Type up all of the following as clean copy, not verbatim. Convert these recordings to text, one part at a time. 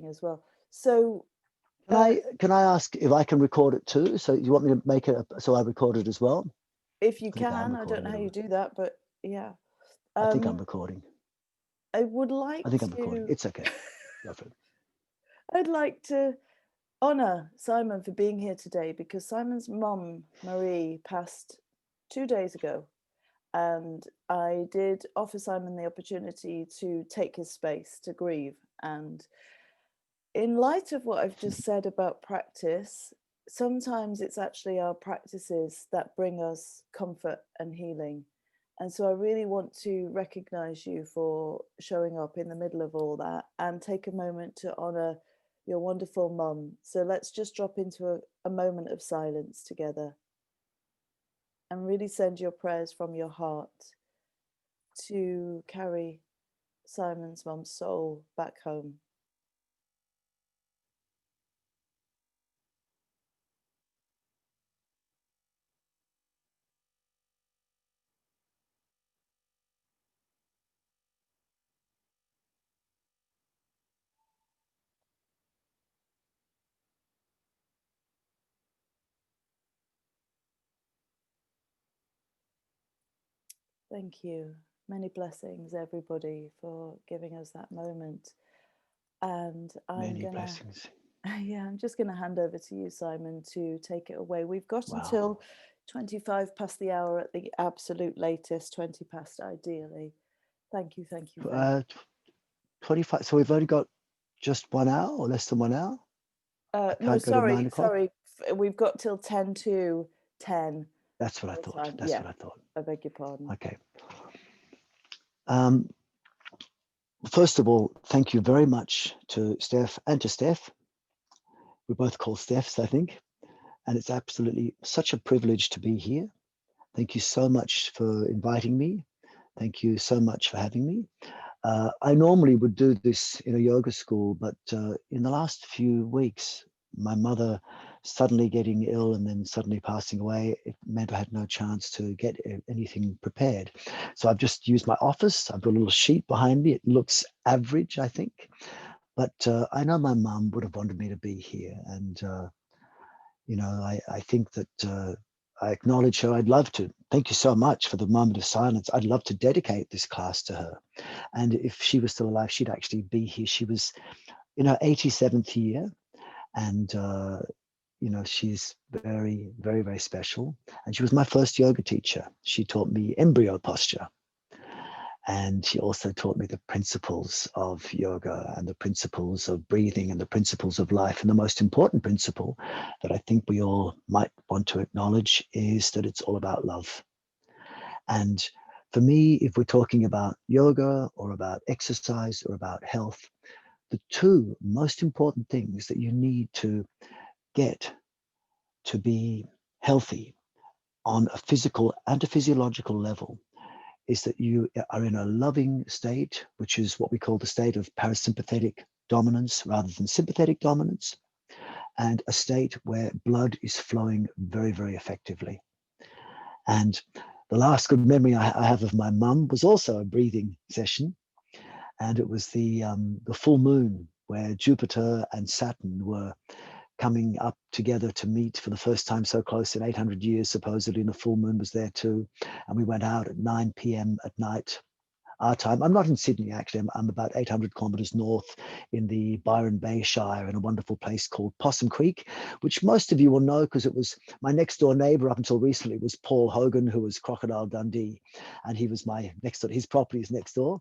as well. So can I ask if I can record it too? So you want me to make it so I record it as well? if you can, I don't know how you do that, but yeah. I think I'm recording. I would like I think I'm recording. It's okay. Go for it. I'd like to honor Simon for being here today, because Simon's mum, Marie, passed 2 days ago. And I did offer Simon the opportunity to take his space to grieve. And in light of what I've just said about practice, sometimes it's actually our practices that bring us comfort and healing. And so I really want to recognize you for showing up in the middle of all that and take a moment to honor your wonderful mum. So let's just drop into a moment of silence together and really send your prayers from your heart to carry Simon's mum's soul back home. Thank you. Many blessings, everybody, for giving us that moment. And I'm just gonna hand over to you, Simon, to take it away. We've got until 25 past the hour at the absolute latest, 20 past ideally. Thank you. 25. So we've only got just 1 hour or less than 1 hour? No, sorry. We've got till 10 to 10. That's what I thought. What I thought. I beg your pardon. Okay. First of all, thank you very much to Steph and to Steph. We both call Stephs, I think. And it's absolutely such a privilege to be here. Thank you so much for inviting me. Thank you so much for having me. I normally would do this in a yoga school, but in the last few weeks, my mother suddenly getting ill and then suddenly passing away, it meant I had no chance to get anything prepared. So I've just used my office. I've got a little sheet behind me. It looks average, I think. But I know my mum would have wanted me to be here. And, I think that I acknowledge her. I'd love to. Thank you so much for the moment of silence. I'd love to dedicate this class to her. And if she was still alive, she'd actually be here. She was in her 87th year. And, she's very, very, very special. And she was my first yoga teacher. She taught me embryo posture. And she also taught me the principles of yoga and the principles of breathing and the principles of life. And the most important principle that I think we all might want to acknowledge is that it's all about love. And for me, if we're talking about yoga or about exercise or about health, the two most important things that you need to get to be healthy on a physical and a physiological level is that you are in a loving state, which is what we call the state of parasympathetic dominance rather than sympathetic dominance, and a state where blood is flowing very, very effectively. And the last good memory I have of my mum was also a breathing session, and it was the full moon where Jupiter and Saturn were coming up together to meet for the first time so close in 800 years, supposedly, and the full moon was there too. And we went out at 9 p.m. at night, our time. I'm not in Sydney, actually. I'm about 800 kilometers north in the Byron Bay Shire in a wonderful place called Possum Creek, which most of you will know because it was my next door neighbor up until recently was Paul Hogan, who was Crocodile Dundee. And he was my next door, his property is next door.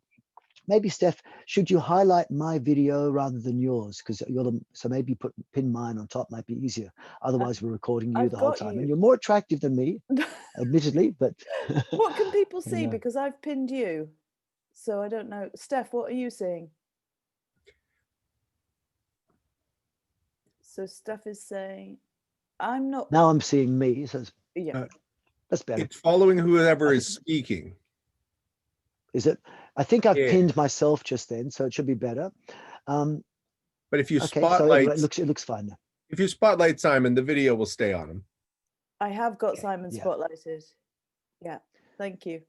Maybe, Steph, should you highlight my video rather than yours? Because so maybe pin mine on top might be easier. Otherwise, we're recording you the whole time. And you're more attractive than me, admittedly. But what can people see? Because I've pinned you. So I don't know. Steph, what are you seeing? So Steph is saying, I'm not. Now I'm seeing me. So that's better. It's following whoever is speaking. Is it? I think I've pinned myself just then, so it should be better. But if you spotlight, so it looks fine now. If you spotlight Simon, the video will stay on him. I have got Simon spotlighted. Yeah, thank you.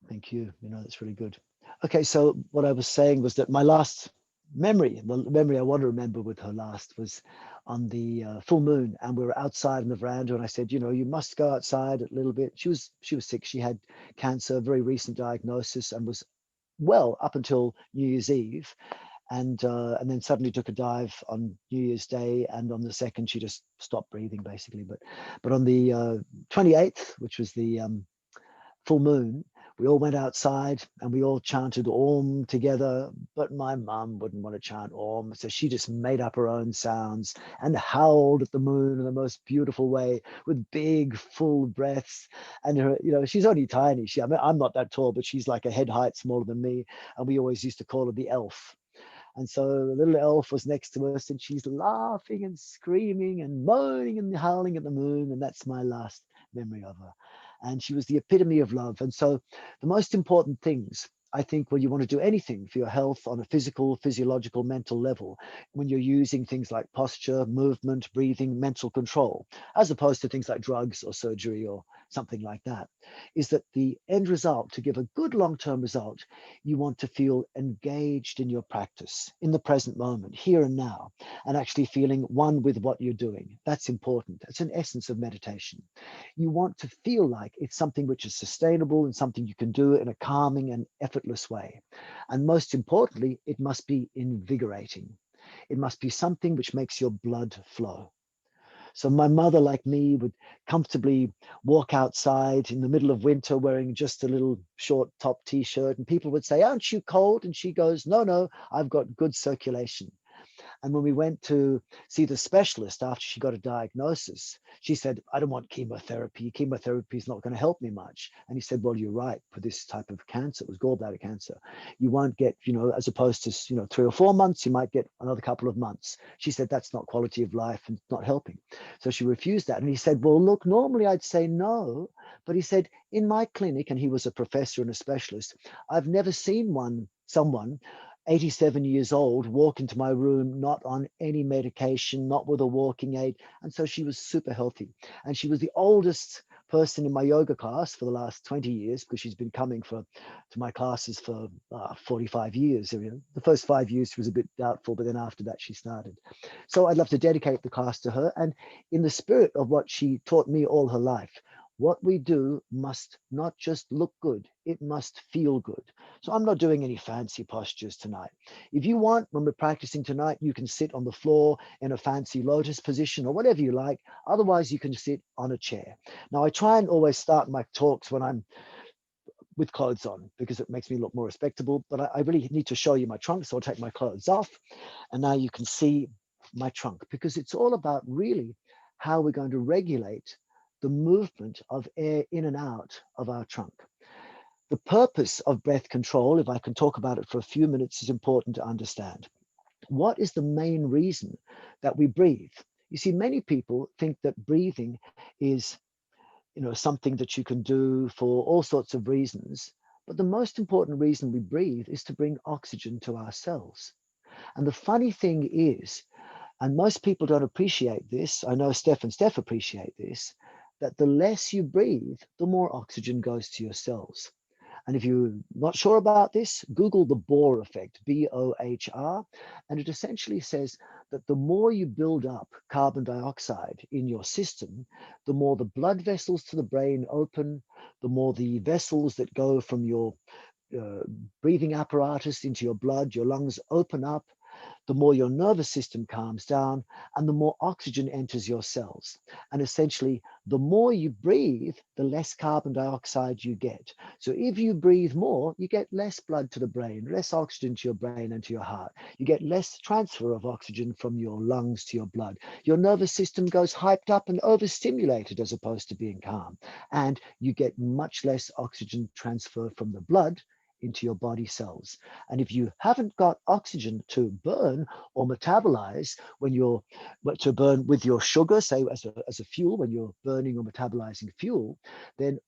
Thank you. That's really good. Okay, so what I was saying was that my last memory, the memory I want to remember with her last was on the full moon, and we were outside in the veranda, and I said, you know, you must go outside a little bit. She was sick. She had cancer, very recent diagnosis, and was well up until New Year's Eve, and then suddenly took a dive on New Year's Day, and on the second she just stopped breathing basically. But on the 28th, which was the full moon, we all went outside and we all chanted Om together, but my mum wouldn't want to chant Om, so she just made up her own sounds and howled at the moon in the most beautiful way with big full breaths. And her, you know, she's only tiny. I mean, I'm not that tall, but she's like a head height smaller than me, and we always used to call her the elf. And so the little elf was next to us, and she's laughing and screaming and moaning and howling at the moon. And that's my last memory of her. And she was the epitome of love. And so the most important things, I think, when you want to do anything for your health on a physical, physiological, mental level, when you're using things like posture, movement, breathing, mental control, as opposed to things like drugs or surgery or something like that, is that the end result, to give a good long-term result, you want to feel engaged in your practice, in the present moment, here and now, and actually feeling one with what you're doing. That's important. It's an essence of meditation. You want to feel like it's something which is sustainable and something you can do in a calming and effortless way. And most importantly, it must be invigorating. It must be something which makes your blood flow. So my mother, like me, would comfortably walk outside in the middle of winter wearing just a little short top t-shirt, and people would say, aren't you cold? And she goes, no, no, I've got good circulation. And when we went to see the specialist after she got a diagnosis, she said, I don't want chemotherapy. Chemotherapy is not going to help me much. And he said, well, you're right. For this type of cancer, it was gallbladder cancer, you won't get, you know, as opposed to, you know, 3 or 4 months, you might get another couple of months. She said, that's not quality of life and not helping. So she refused that. And he said, well, look, normally I'd say no. But he said, in my clinic, and he was a professor and a specialist, I've never seen someone 87 years old, walk into my room, not on any medication, not with a walking aid. And so she was super healthy. And she was the oldest person in my yoga class for the last 20 years, because she's been coming to my classes for 45 years. The first 5 years she was a bit doubtful, but then after that she started. So I'd love to dedicate the class to her. And in the spirit of what she taught me all her life, what we do must not just look good, it must feel good. So I'm not doing any fancy postures tonight. If you want, when we're practicing tonight, you can sit on the floor in a fancy lotus position or whatever you like. Otherwise, you can sit on a chair. Now, I try and always start my talks when I'm with clothes on, because it makes me look more respectable, but I really need to show you my trunk. So I'll take my clothes off, and now you can see my trunk, because it's all about really how we're going to regulate the movement of air in and out of our trunk. The purpose of breath control, if I can talk about it for a few minutes, is important to understand. What is the main reason that we breathe? You see, many people think that breathing is, you know, something that you can do for all sorts of reasons. But the most important reason we breathe is to bring oxygen to our cells. And the funny thing is, and most people don't appreciate this, I know Steph and Steph appreciate this, that the less you breathe, the more oxygen goes to your cells. And if you're not sure about this, Google the Bohr effect, B-O-H-R, and it essentially says that the more you build up carbon dioxide in your system, the more the blood vessels to the brain open, the more the vessels that go from your breathing apparatus into your blood, your lungs open up, the more your nervous system calms down, and the more oxygen enters your cells. And essentially, the more you breathe, the less carbon dioxide you get. So if you breathe more, you get less blood to the brain, less oxygen to your brain and to your heart. You get less transfer of oxygen from your lungs to your blood. Your nervous system goes hyped up and overstimulated as opposed to being calm. And you get much less oxygen transfer from the blood into your body cells. And if you haven't got oxygen to burn or metabolize to burn with your sugar, say as a fuel, when you're burning or metabolizing fuel, then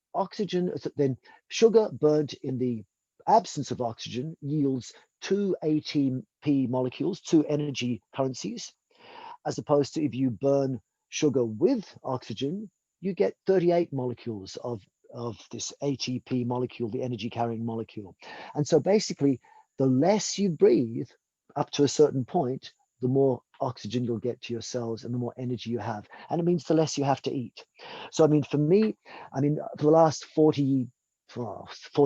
sugar burnt in the absence of oxygen yields 2 ATP molecules, 2 energy currencies, as opposed to if you burn sugar with oxygen, you get 38 molecules of this ATP molecule, the energy carrying molecule. And so basically, the less you breathe, up to a certain point, the more oxygen you'll get to your cells and the more energy you have. And it means the less you have to eat. So, I mean, for me, I mean, for the last 40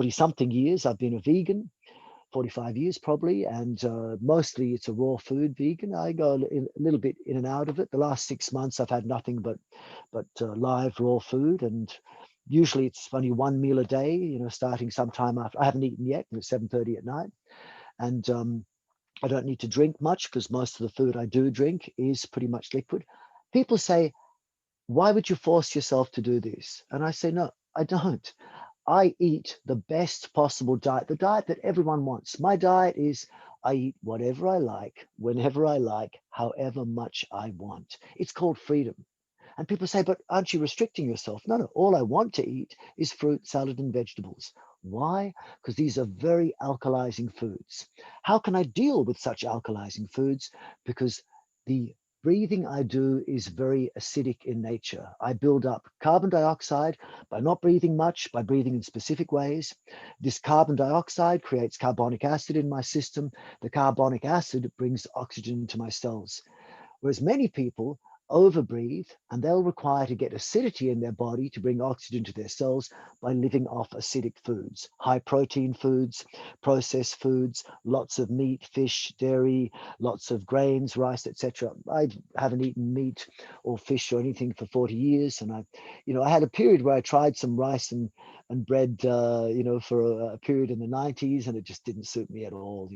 something years, I've been a vegan, 45 years probably, and mostly it's a raw food vegan. I go a little bit in and out of it. The last 6 months, I've had nothing but live raw food, and usually it's only one meal a day, you know, starting sometime after. I haven't eaten yet, it's 7:30 at night. And I don't need to drink much because most of the food I do drink is pretty much liquid. People say, why would you force yourself to do this? And I say, no, I don't. I eat the best possible diet, the diet that everyone wants. My diet is I eat whatever I like, whenever I like, however much I want. It's called freedom. And people say, but aren't you restricting yourself? No, no, all I want to eat is fruit, salad, and vegetables. Why? Because these are very alkalizing foods. How can I deal with such alkalizing foods? Because the breathing I do is very acidic in nature. I build up carbon dioxide by not breathing much, by breathing in specific ways. This carbon dioxide creates carbonic acid in my system. The carbonic acid brings oxygen to my cells. Whereas many people overbreathe and they'll require to get acidity in their body to bring oxygen to their cells by living off acidic foods, high protein foods, processed foods, lots of meat, fish, dairy, lots of grains, rice, etc. I haven't eaten meat or fish or anything for 40 years. And I had a period where I tried some rice and bread, for a period in the 90s, and it just didn't suit me at all,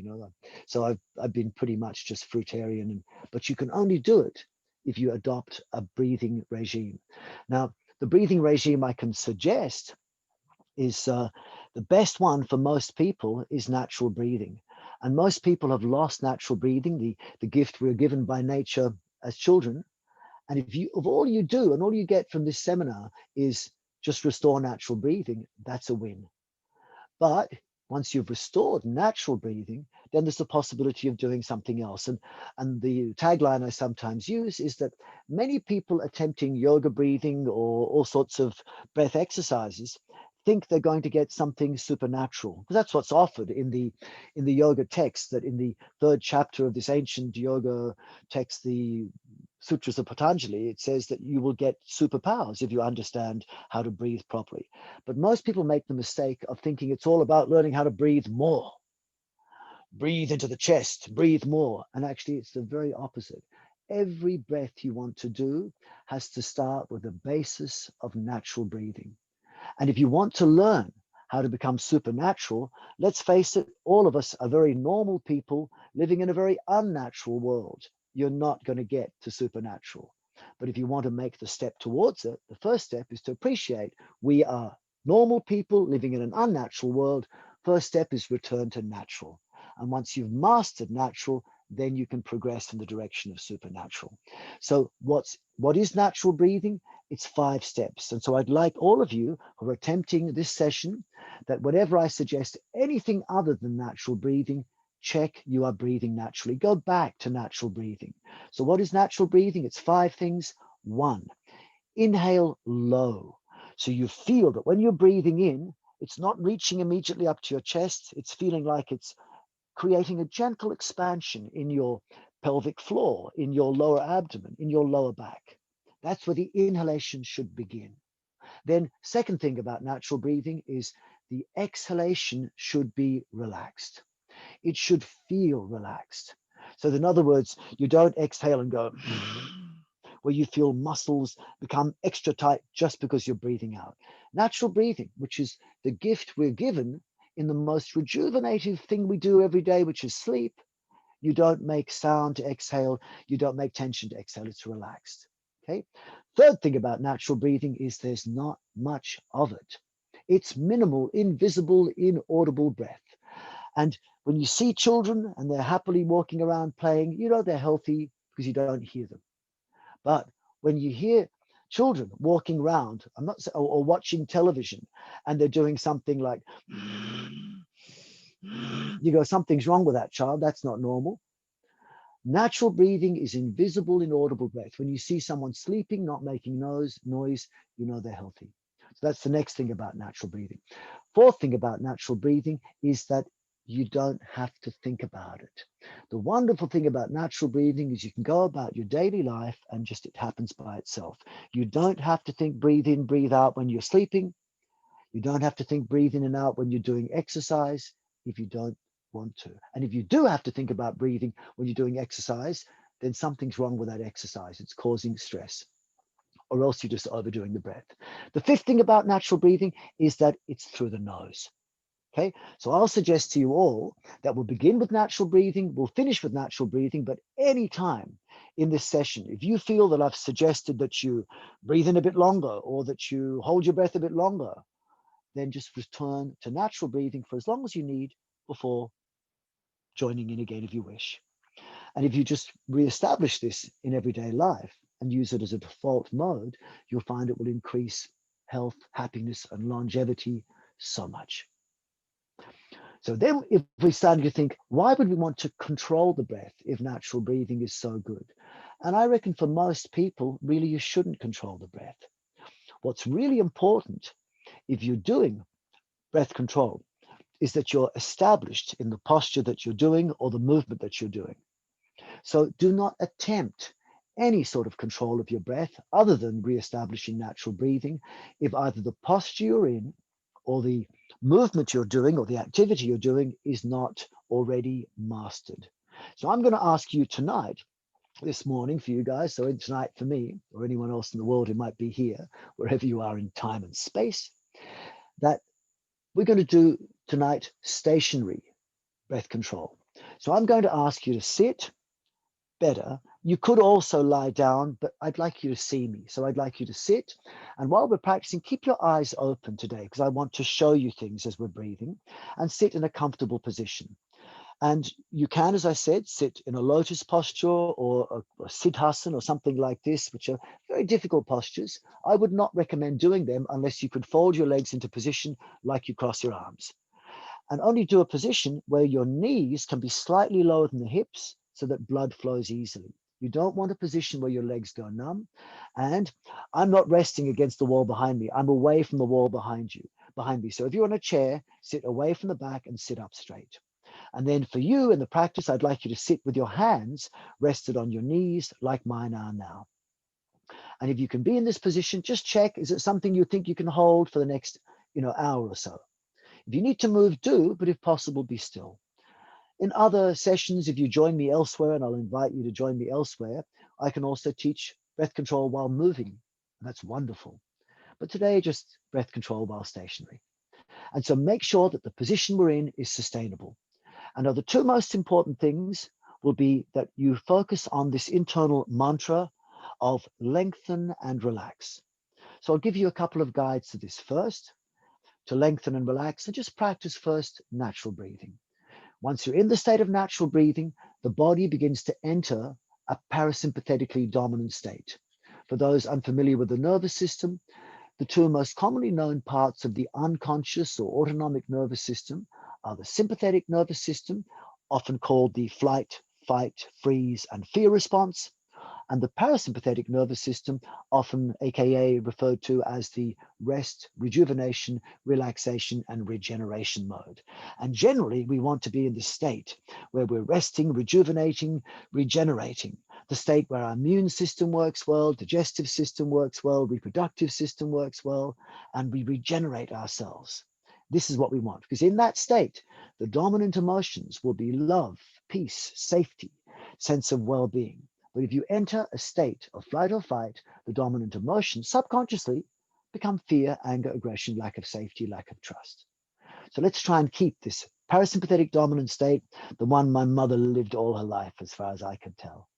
So I've been pretty much just fruitarian, but you can only do it if you adopt a breathing regime. Now, the breathing regime I can suggest is the best one for most people is natural breathing. And most people have lost natural breathing, the gift we were given by nature as children. And if all you do and all you get from this seminar is just restore natural breathing, that's a win. But once you've restored natural breathing, then there's the possibility of doing something else. And the tagline I sometimes use is that many people attempting yoga breathing or all sorts of breath exercises think they're going to get something supernatural, because that's what's offered in the yoga text, that in the 3rd chapter of this ancient yoga text, the Sutras of Patanjali, it says that you will get superpowers if you understand how to breathe properly. But most people make the mistake of thinking it's all about learning how to breathe more. Breathe into the chest, breathe more. And actually, it's the very opposite. Every breath you want to do has to start with the basis of natural breathing. And if you want to learn how to become supernatural, let's face it, all of us are very normal people living in a very unnatural world. You're not going to get to supernatural. But if you want to make the step towards it, the first step is to appreciate we are normal people living in an unnatural world. First step is return to natural. And once you've mastered natural, then you can progress in the direction of supernatural. So what is natural breathing? It's 5 steps. And so I'd like all of you who are attempting this session that whenever I suggest anything other than natural breathing, check you are breathing naturally. Go back to natural breathing. So what is natural breathing? It's 5 things. 1, inhale low. So you feel that when you're breathing in, it's not reaching immediately up to your chest. It's feeling like it's creating a gentle expansion in your pelvic floor, in your lower abdomen, in your lower back. That's where the inhalation should begin. Then, second thing about natural breathing is the exhalation should be relaxed. It should feel relaxed. So in other words, you don't exhale and go where you feel muscles become extra tight just because you're breathing out. Natural breathing, which is the gift we're given in the most rejuvenative thing we do every day, which is sleep, you don't make sound to exhale. You don't make tension to exhale. It's relaxed. Okay. Third thing about natural breathing is there's not much of it. It's minimal, invisible, inaudible breath. And when you see children and they're happily walking around playing, you know they're healthy because you don't hear them. But when you hear children walking around, or watching television, and they're doing something like, you go, something's wrong with that child. That's not normal. Natural breathing is invisible, inaudible breath. When you see someone sleeping, not making noise, you know they're healthy. So that's the next thing about natural breathing. Fourth thing about natural breathing is that You don't have to think about it. The wonderful thing about natural breathing is you can go about your daily life and just it happens by itself. You don't have to think breathe in, breathe out when you're sleeping. You don't have to think breathe in and out when you're doing exercise if you don't want to. And if you do have to think about breathing when you're doing exercise, then something's wrong with that exercise. It's causing stress, or else you're just overdoing the breath. The fifth thing about natural breathing is that it's through the nose. Okay, so I'll suggest to you all that we'll begin with natural breathing, we'll finish with natural breathing, but anytime in this session, if you feel that I've suggested that you breathe in a bit longer or that you hold your breath a bit longer, then just return to natural breathing for as long as you need before joining in again if you wish. And if you just reestablish this in everyday life and use it as a default mode, you'll find it will increase health, happiness, and longevity so much. So then if we started to think, why would we want to control the breath if natural breathing is so good? And I reckon for most people, really, you shouldn't control the breath. What's really important if you're doing breath control is that you're established in the posture that you're doing or the movement that you're doing. So do not attempt any sort of control of your breath other than reestablishing natural breathing if either the posture you're in or the movement you're doing or the activity you're doing is not already mastered. So I'm going to ask you tonight, this morning for you guys, so tonight for me or anyone else in the world who might be here, wherever you are in time and space, that we're going to do tonight stationary breath control. So I'm going to ask you to sit better. You could also lie down, but I'd like you to see me. So I'd like you to sit. And while we're practicing, keep your eyes open today because I want to show you things as we're breathing, and sit in a comfortable position. And you can, as I said, sit in a lotus posture or a siddhasana or something like this, which are very difficult postures. I would not recommend doing them unless you could fold your legs into position like you cross your arms. And only do a position where your knees can be slightly lower than the hips so that blood flows easily. You don't want a position where your legs go numb. And I'm not resting against the wall behind me. I'm away from the wall behind me. So if you're on a chair, sit away from the back and sit up straight. And then for you in the practice, I'd like you to sit with your hands rested on your knees like mine are now. And if you can be in this position, just check, is it something you think you can hold for the next hour or so? If you need to move, do, but if possible, be still. In other sessions, if you join me elsewhere, and I'll invite you to join me elsewhere, I can also teach breath control while moving. That's wonderful. But today, just breath control while stationary. And so make sure that the position we're in is sustainable. And the two most important things will be that you focus on this internal mantra of lengthen and relax. So I'll give you a couple of guides to this. First, to lengthen and relax, and just practice first natural breathing. Once you're in the state of natural breathing, the body begins to enter a parasympathetically dominant state. For those unfamiliar with the nervous system, the two most commonly known parts of the unconscious or autonomic nervous system are the sympathetic nervous system, often called the flight, fight, freeze, and fear response, and the parasympathetic nervous system, often aka referred to as the rest, rejuvenation, relaxation, and regeneration mode. And generally, we want to be in this state where we're resting, rejuvenating, regenerating, the state where our immune system works well, digestive system works well, reproductive system works well, and we regenerate ourselves. This is what we want, because in that state, the dominant emotions will be love, peace, safety, sense of well-being. But if you enter a state of flight or fight, the dominant emotions subconsciously become fear, anger, aggression, lack of safety, lack of trust. So let's try and keep this parasympathetic dominant state, the one my mother lived all her life, as far as I can tell.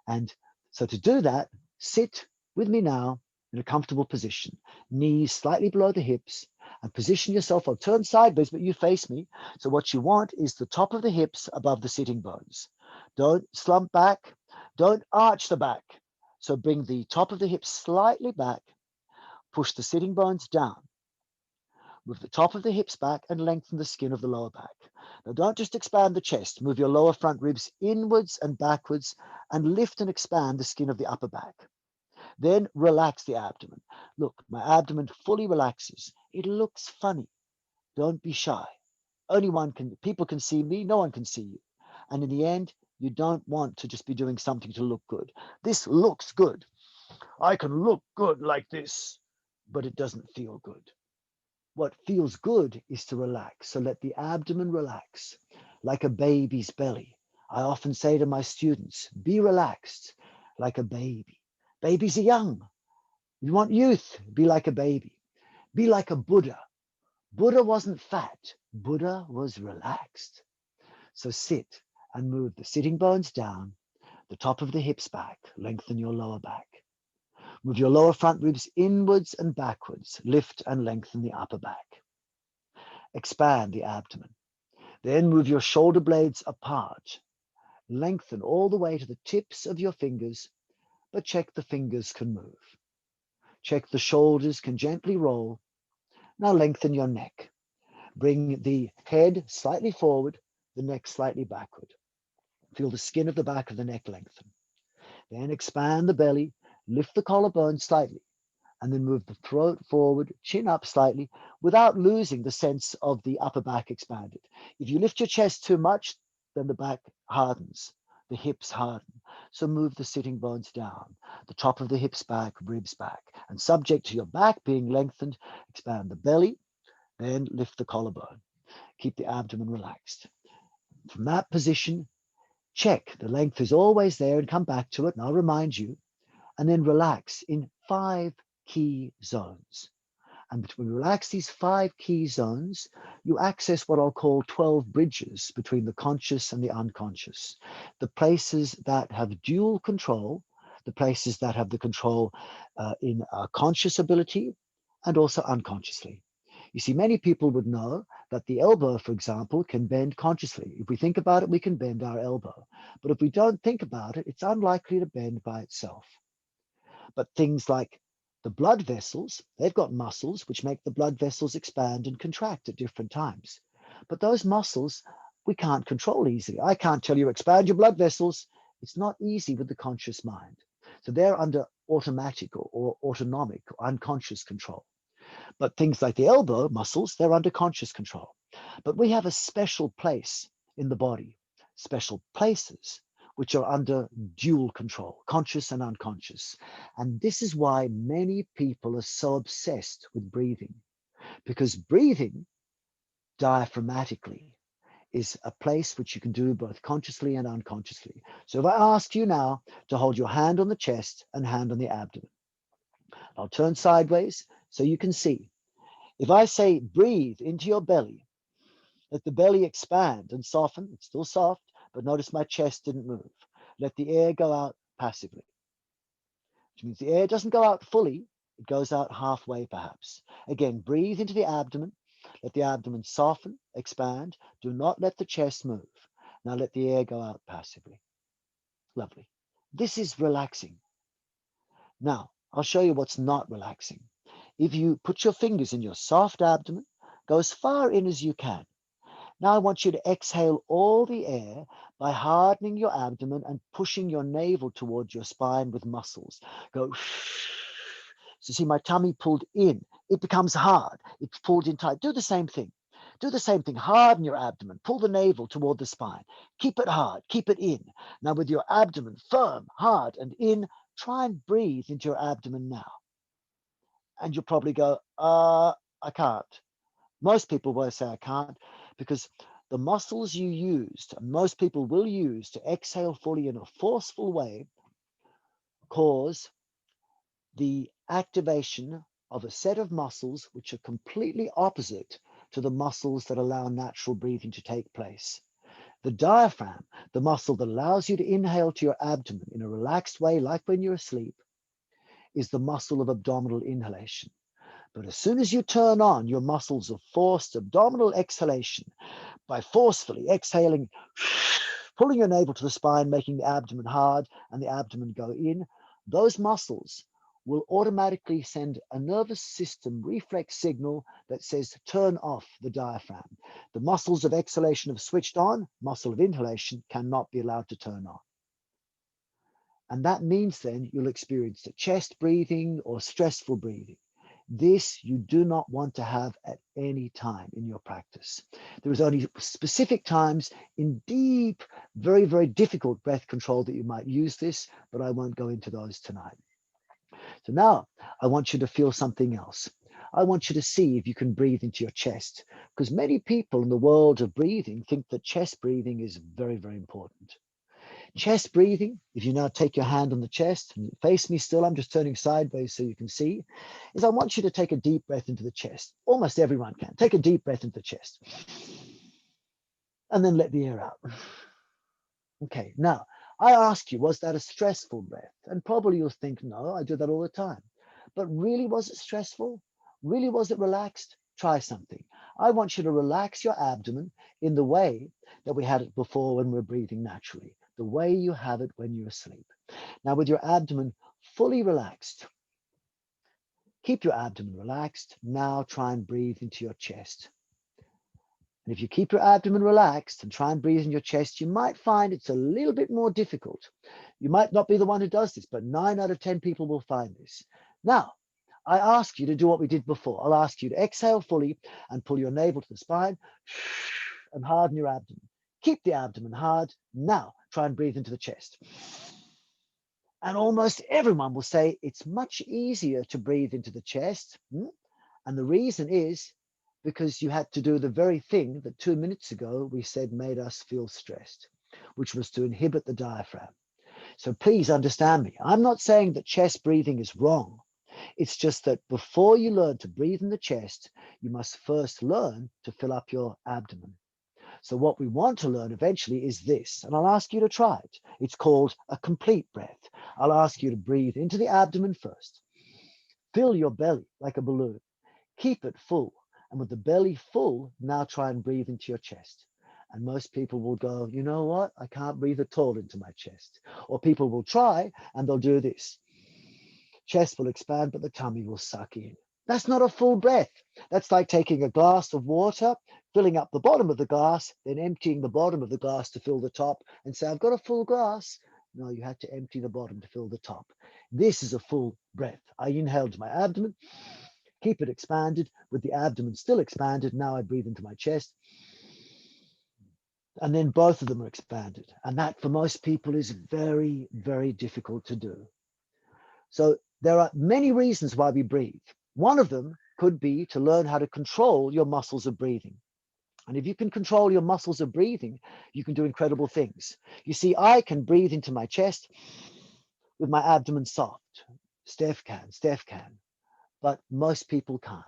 And so to do that, sit with me now in a comfortable position, knees slightly below the hips, and position yourself. I'll turn sideways, but you face me. So what you want is the top of the hips above the sitting bones. Don't slump back. Don't arch the back. So bring the top of the hips slightly back. Push the sitting bones down. Move the top of the hips back and lengthen the skin of the lower back. Now don't just expand the chest. Move your lower front ribs inwards and backwards and lift and expand the skin of the upper back. Then relax the abdomen. Look, my abdomen fully relaxes. It looks funny. Don't be shy. people can see me, no one can see you. And in the end, you don't want to just be doing something to look good. This looks good. I can look good like this, but it doesn't feel good. What feels good is to relax. So let the abdomen relax like a baby's belly. I often say to my students, be relaxed like a baby. Babies are young. You want youth, be like a baby. Be like a Buddha. Buddha wasn't fat. Buddha was relaxed. So sit and move the sitting bones down, the top of the hips back, lengthen your lower back. Move your lower front ribs inwards and backwards, lift and lengthen the upper back. Expand the abdomen. Then move your shoulder blades apart. Lengthen all the way to the tips of your fingers, but check the fingers can move. Check the shoulders can gently roll. Now lengthen your neck. Bring the head slightly forward, the neck slightly backward. Feel the skin of the back of the neck lengthen. Then expand the belly, lift the collarbone slightly, and then move the throat forward, chin up slightly, without losing the sense of the upper back expanded. If you lift your chest too much, then the back hardens, the hips harden. So move the sitting bones down, the top of the hips back, ribs back, and subject to your back being lengthened, expand the belly, then lift the collarbone. Keep the abdomen relaxed. From that position, check the length is always there and come back to it, and I'll remind you, and then relax in 5 key zones. And when you relax these 5 key zones, you access what I'll call 12 bridges between the conscious and the unconscious. The places that have dual control, the places that have the control in conscious ability and also unconsciously. You see, many people would know that the elbow, for example, can bend consciously. If we think about it, we can bend our elbow. But if we don't think about it, it's unlikely to bend by itself. But things like the blood vessels, they've got muscles which make the blood vessels expand and contract at different times. But those muscles we can't control easily. I can't tell you expand your blood vessels. It's not easy with the conscious mind. So they're under automatic or autonomic or unconscious control. But things like the elbow muscles, they're under conscious control. But we have a special place in the body, special places which are under dual control, conscious and unconscious. And this is why many people are so obsessed with breathing, because breathing diaphragmatically is a place which you can do both consciously and unconsciously. So if I ask you now to hold your hand on the chest and hand on the abdomen, I'll turn sideways so you can see. If I say breathe into your belly, let the belly expand and soften. It's still soft, but notice my chest didn't move. Let the air go out passively, which means the air doesn't go out fully. It goes out halfway, perhaps. Again, breathe into the abdomen. Let the abdomen soften, expand. Do not let the chest move. Now let the air go out passively. Lovely. This is relaxing. Now, I'll show you what's not relaxing. If you put your fingers in your soft abdomen, go as far in as you can. Now I want you to exhale all the air by hardening your abdomen and pushing your navel towards your spine with muscles. Go. So see my tummy pulled in. It becomes hard. It's pulled in tight. Do the same thing. Do the same thing. Harden your abdomen. Pull the navel toward the spine. Keep it hard. Keep it in. Now with your abdomen firm, hard, and in, try and breathe into your abdomen now. And you'll probably go, I can't. Most people will say I can't because the muscles you used, most people will use to exhale fully in a forceful way, cause the activation of a set of muscles which are completely opposite to the muscles that allow natural breathing to take place. The diaphragm, the muscle that allows you to inhale to your abdomen in a relaxed way, like when you're asleep, is the muscle of abdominal inhalation. But as soon as you turn on your muscles of forced abdominal exhalation by forcefully exhaling, pulling your navel to the spine, making the abdomen hard and the abdomen go in, those muscles will automatically send a nervous system reflex signal that says turn off the diaphragm. The muscles of exhalation have switched on, muscle of inhalation cannot be allowed to turn on. And that means then you'll experience the chest breathing or stressful breathing. This you do not want to have at any time in your practice. There is only specific times in deep, very, very difficult breath control that you might use this, but I won't go into those tonight. So now I want you to feel something else. I want you to see if you can breathe into your chest, because many people in the world of breathing think that chest breathing is very, very important. Chest breathing, if you now take your hand on the chest and face me still, I'm just turning sideways so you can see, is I want you to take a deep breath into the chest. Almost everyone can. Take a deep breath into the chest. And then let the air out. Okay, now I ask you, was that a stressful breath? And probably you'll think, no, I do that all the time. But really, was it stressful? Really, was it relaxed? Try something. I want you to relax your abdomen in the way that we had it before when we're breathing naturally, the way you have it when you're asleep. Now, with your abdomen fully relaxed, keep your abdomen relaxed. Now try and breathe into your chest. And if you keep your abdomen relaxed and try and breathe in your chest, you might find it's a little bit more difficult. You might not be the one who does this, but 9 out of 10 people will find this. Now, I ask you to do what we did before. I'll ask you to exhale fully and pull your navel to the spine and harden your abdomen. Keep the abdomen hard. Now, try and breathe into the chest. And almost everyone will say it's much easier to breathe into the chest. And the reason is because you had to do the very thing that 2 minutes ago we said made us feel stressed, which was to inhibit the diaphragm. So please understand me. I'm not saying that chest breathing is wrong. It's just that before you learn to breathe in the chest, you must first learn to fill up your abdomen. So what we want to learn eventually is this, and I'll ask you to try it. It's called a complete breath. I'll ask you to breathe into the abdomen first. Fill your belly like a balloon. Keep it full. And with the belly full, now try and breathe into your chest. And most people will go, you know what? I can't breathe at all into my chest. Or people will try and they'll do this. Chest will expand, but the tummy will suck in. That's not a full breath. That's like taking a glass of water, filling up the bottom of the glass, then emptying the bottom of the glass to fill the top and say, I've got a full glass. No, you had to empty the bottom to fill the top. This is a full breath. I inhaled to my abdomen. Keep it expanded with the abdomen still expanded. Now I breathe into my chest. And then both of them are expanded. And that for most people is very, very difficult to do. So there are many reasons why we breathe. One of them could be to learn how to control your muscles of breathing. And if you can control your muscles of breathing, you can do incredible things. You see, I can breathe into my chest with my abdomen soft. Steph can. But most people can't.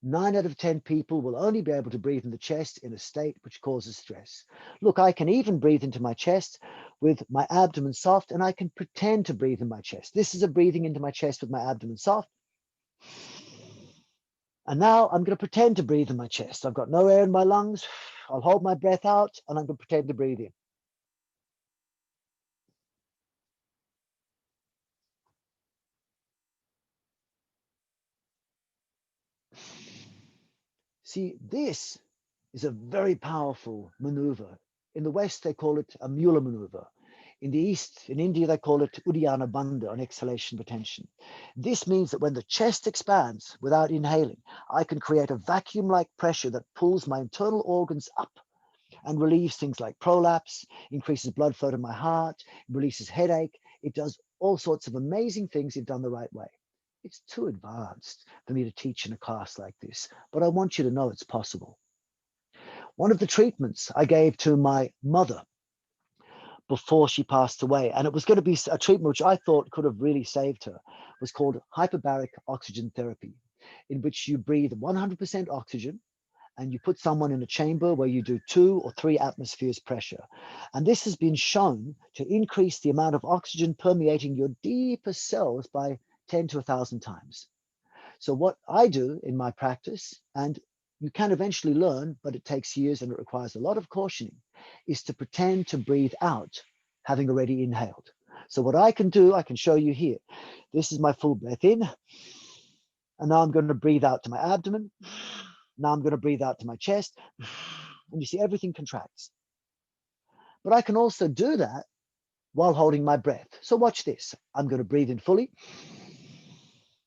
9 out of 10 people will only be able to breathe in the chest in a state which causes stress. Look, I can even breathe into my chest with my abdomen soft, and I can pretend to breathe in my chest. This is a breathing into my chest with my abdomen soft. And now I'm going to pretend to breathe in my chest. I've got no air in my lungs. I'll hold my breath out, and I'm going to pretend to breathe in. See, this is a very powerful maneuver. In the West, they call it a Mueller maneuver. In the East, in India, they call it Uddiyana Bandha, an exhalation retention. This means that when the chest expands without inhaling, I can create a vacuum-like pressure that pulls my internal organs up and relieves things like prolapse, increases blood flow to my heart, releases headache. It does all sorts of amazing things if done the right way. It's too advanced for me to teach in a class like this, but I want you to know it's possible. One of the treatments I gave to my mother before she passed away, and it was going to be a treatment which I thought could have really saved her, was called hyperbaric oxygen therapy, in which you breathe 100% oxygen and you put someone in a chamber where you do 2 or 3 atmospheres pressure. And this has been shown to increase the amount of oxygen permeating your deepest cells by 10 to 1,000 times. So what I do in my practice, and you can eventually learn, but it takes years and it requires a lot of cautioning, is to pretend to breathe out, having already inhaled. So what I can do, I can show you here. This is my full breath in. And now I'm going to breathe out to my abdomen. Now I'm going to breathe out to my chest. And you see everything contracts. But I can also do that while holding my breath. So watch this. I'm going to breathe in fully.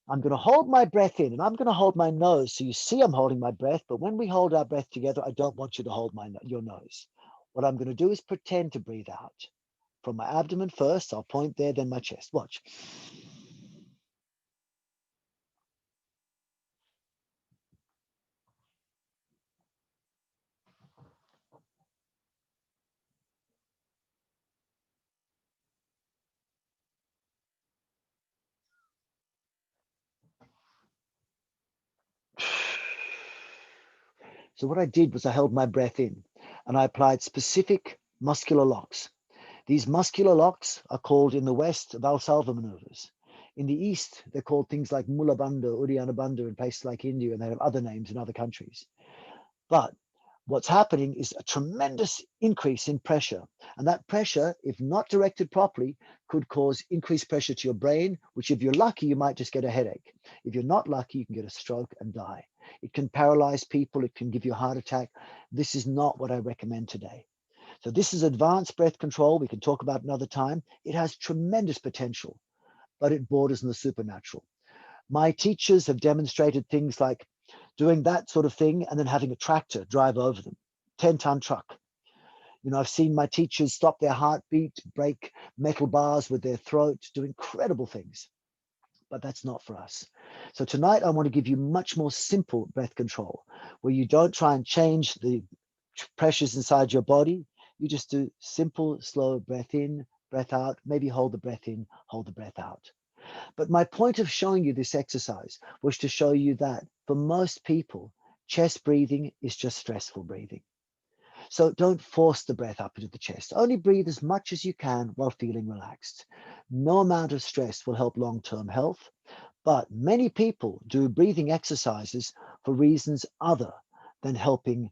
I'm going to hold my breath in, and I'm going to hold my nose. So you see I'm holding my breath, but when we hold our breath together, I don't want you to hold your nose. What I'm going to do is pretend to breathe out. From my abdomen first, I'll point there, then my chest. Watch. So what I did was I held my breath in, and I applied specific muscular locks. These muscular locks are called in the West Valsalva maneuvers. In the East, they're called things like Mula Bandha, Uddiyana Bandha in places like India, and they have other names in other countries. But what's happening is a tremendous increase in pressure. And that pressure, if not directed properly, could cause increased pressure to your brain, which if you're lucky, you might just get a headache. If you're not lucky, you can get a stroke and die. It can paralyze people. It can give you a heart attack. This is not what I recommend today. So this is advanced breath control. We can talk about another time. It has tremendous potential, but it borders on the supernatural. My teachers have demonstrated things like doing that sort of thing and then having a tractor drive over them, 10-ton truck. You know, I've seen my teachers stop their heartbeat, break metal bars with their throat, do incredible things. But that's not for us. So tonight I want to give you much more simple breath control, where you don't try and change the pressures inside your body. You just do simple, slow breath in, breath out, maybe hold the breath in, hold the breath out. But my point of showing you this exercise was to show you that for most people, chest breathing is just stressful breathing. So don't force the breath up into the chest. Only breathe as much as you can while feeling relaxed. No amount of stress will help long-term health, but many people do breathing exercises for reasons other than helping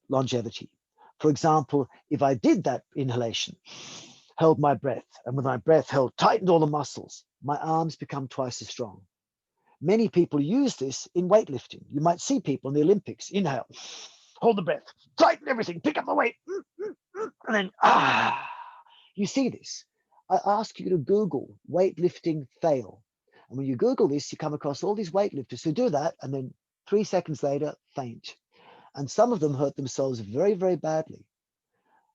longevity. For example, if I did that inhalation, held my breath, and with my breath held, tightened all the muscles, my arms become twice as strong. Many people use this in weightlifting. You might see people in the Olympics, inhale, hold the breath, tighten everything, pick up the weight, and then, you see this. I ask you to Google weightlifting fail. And when you Google this, you come across all these weightlifters who do that, and then 3 seconds later, faint. And some of them hurt themselves very, very badly.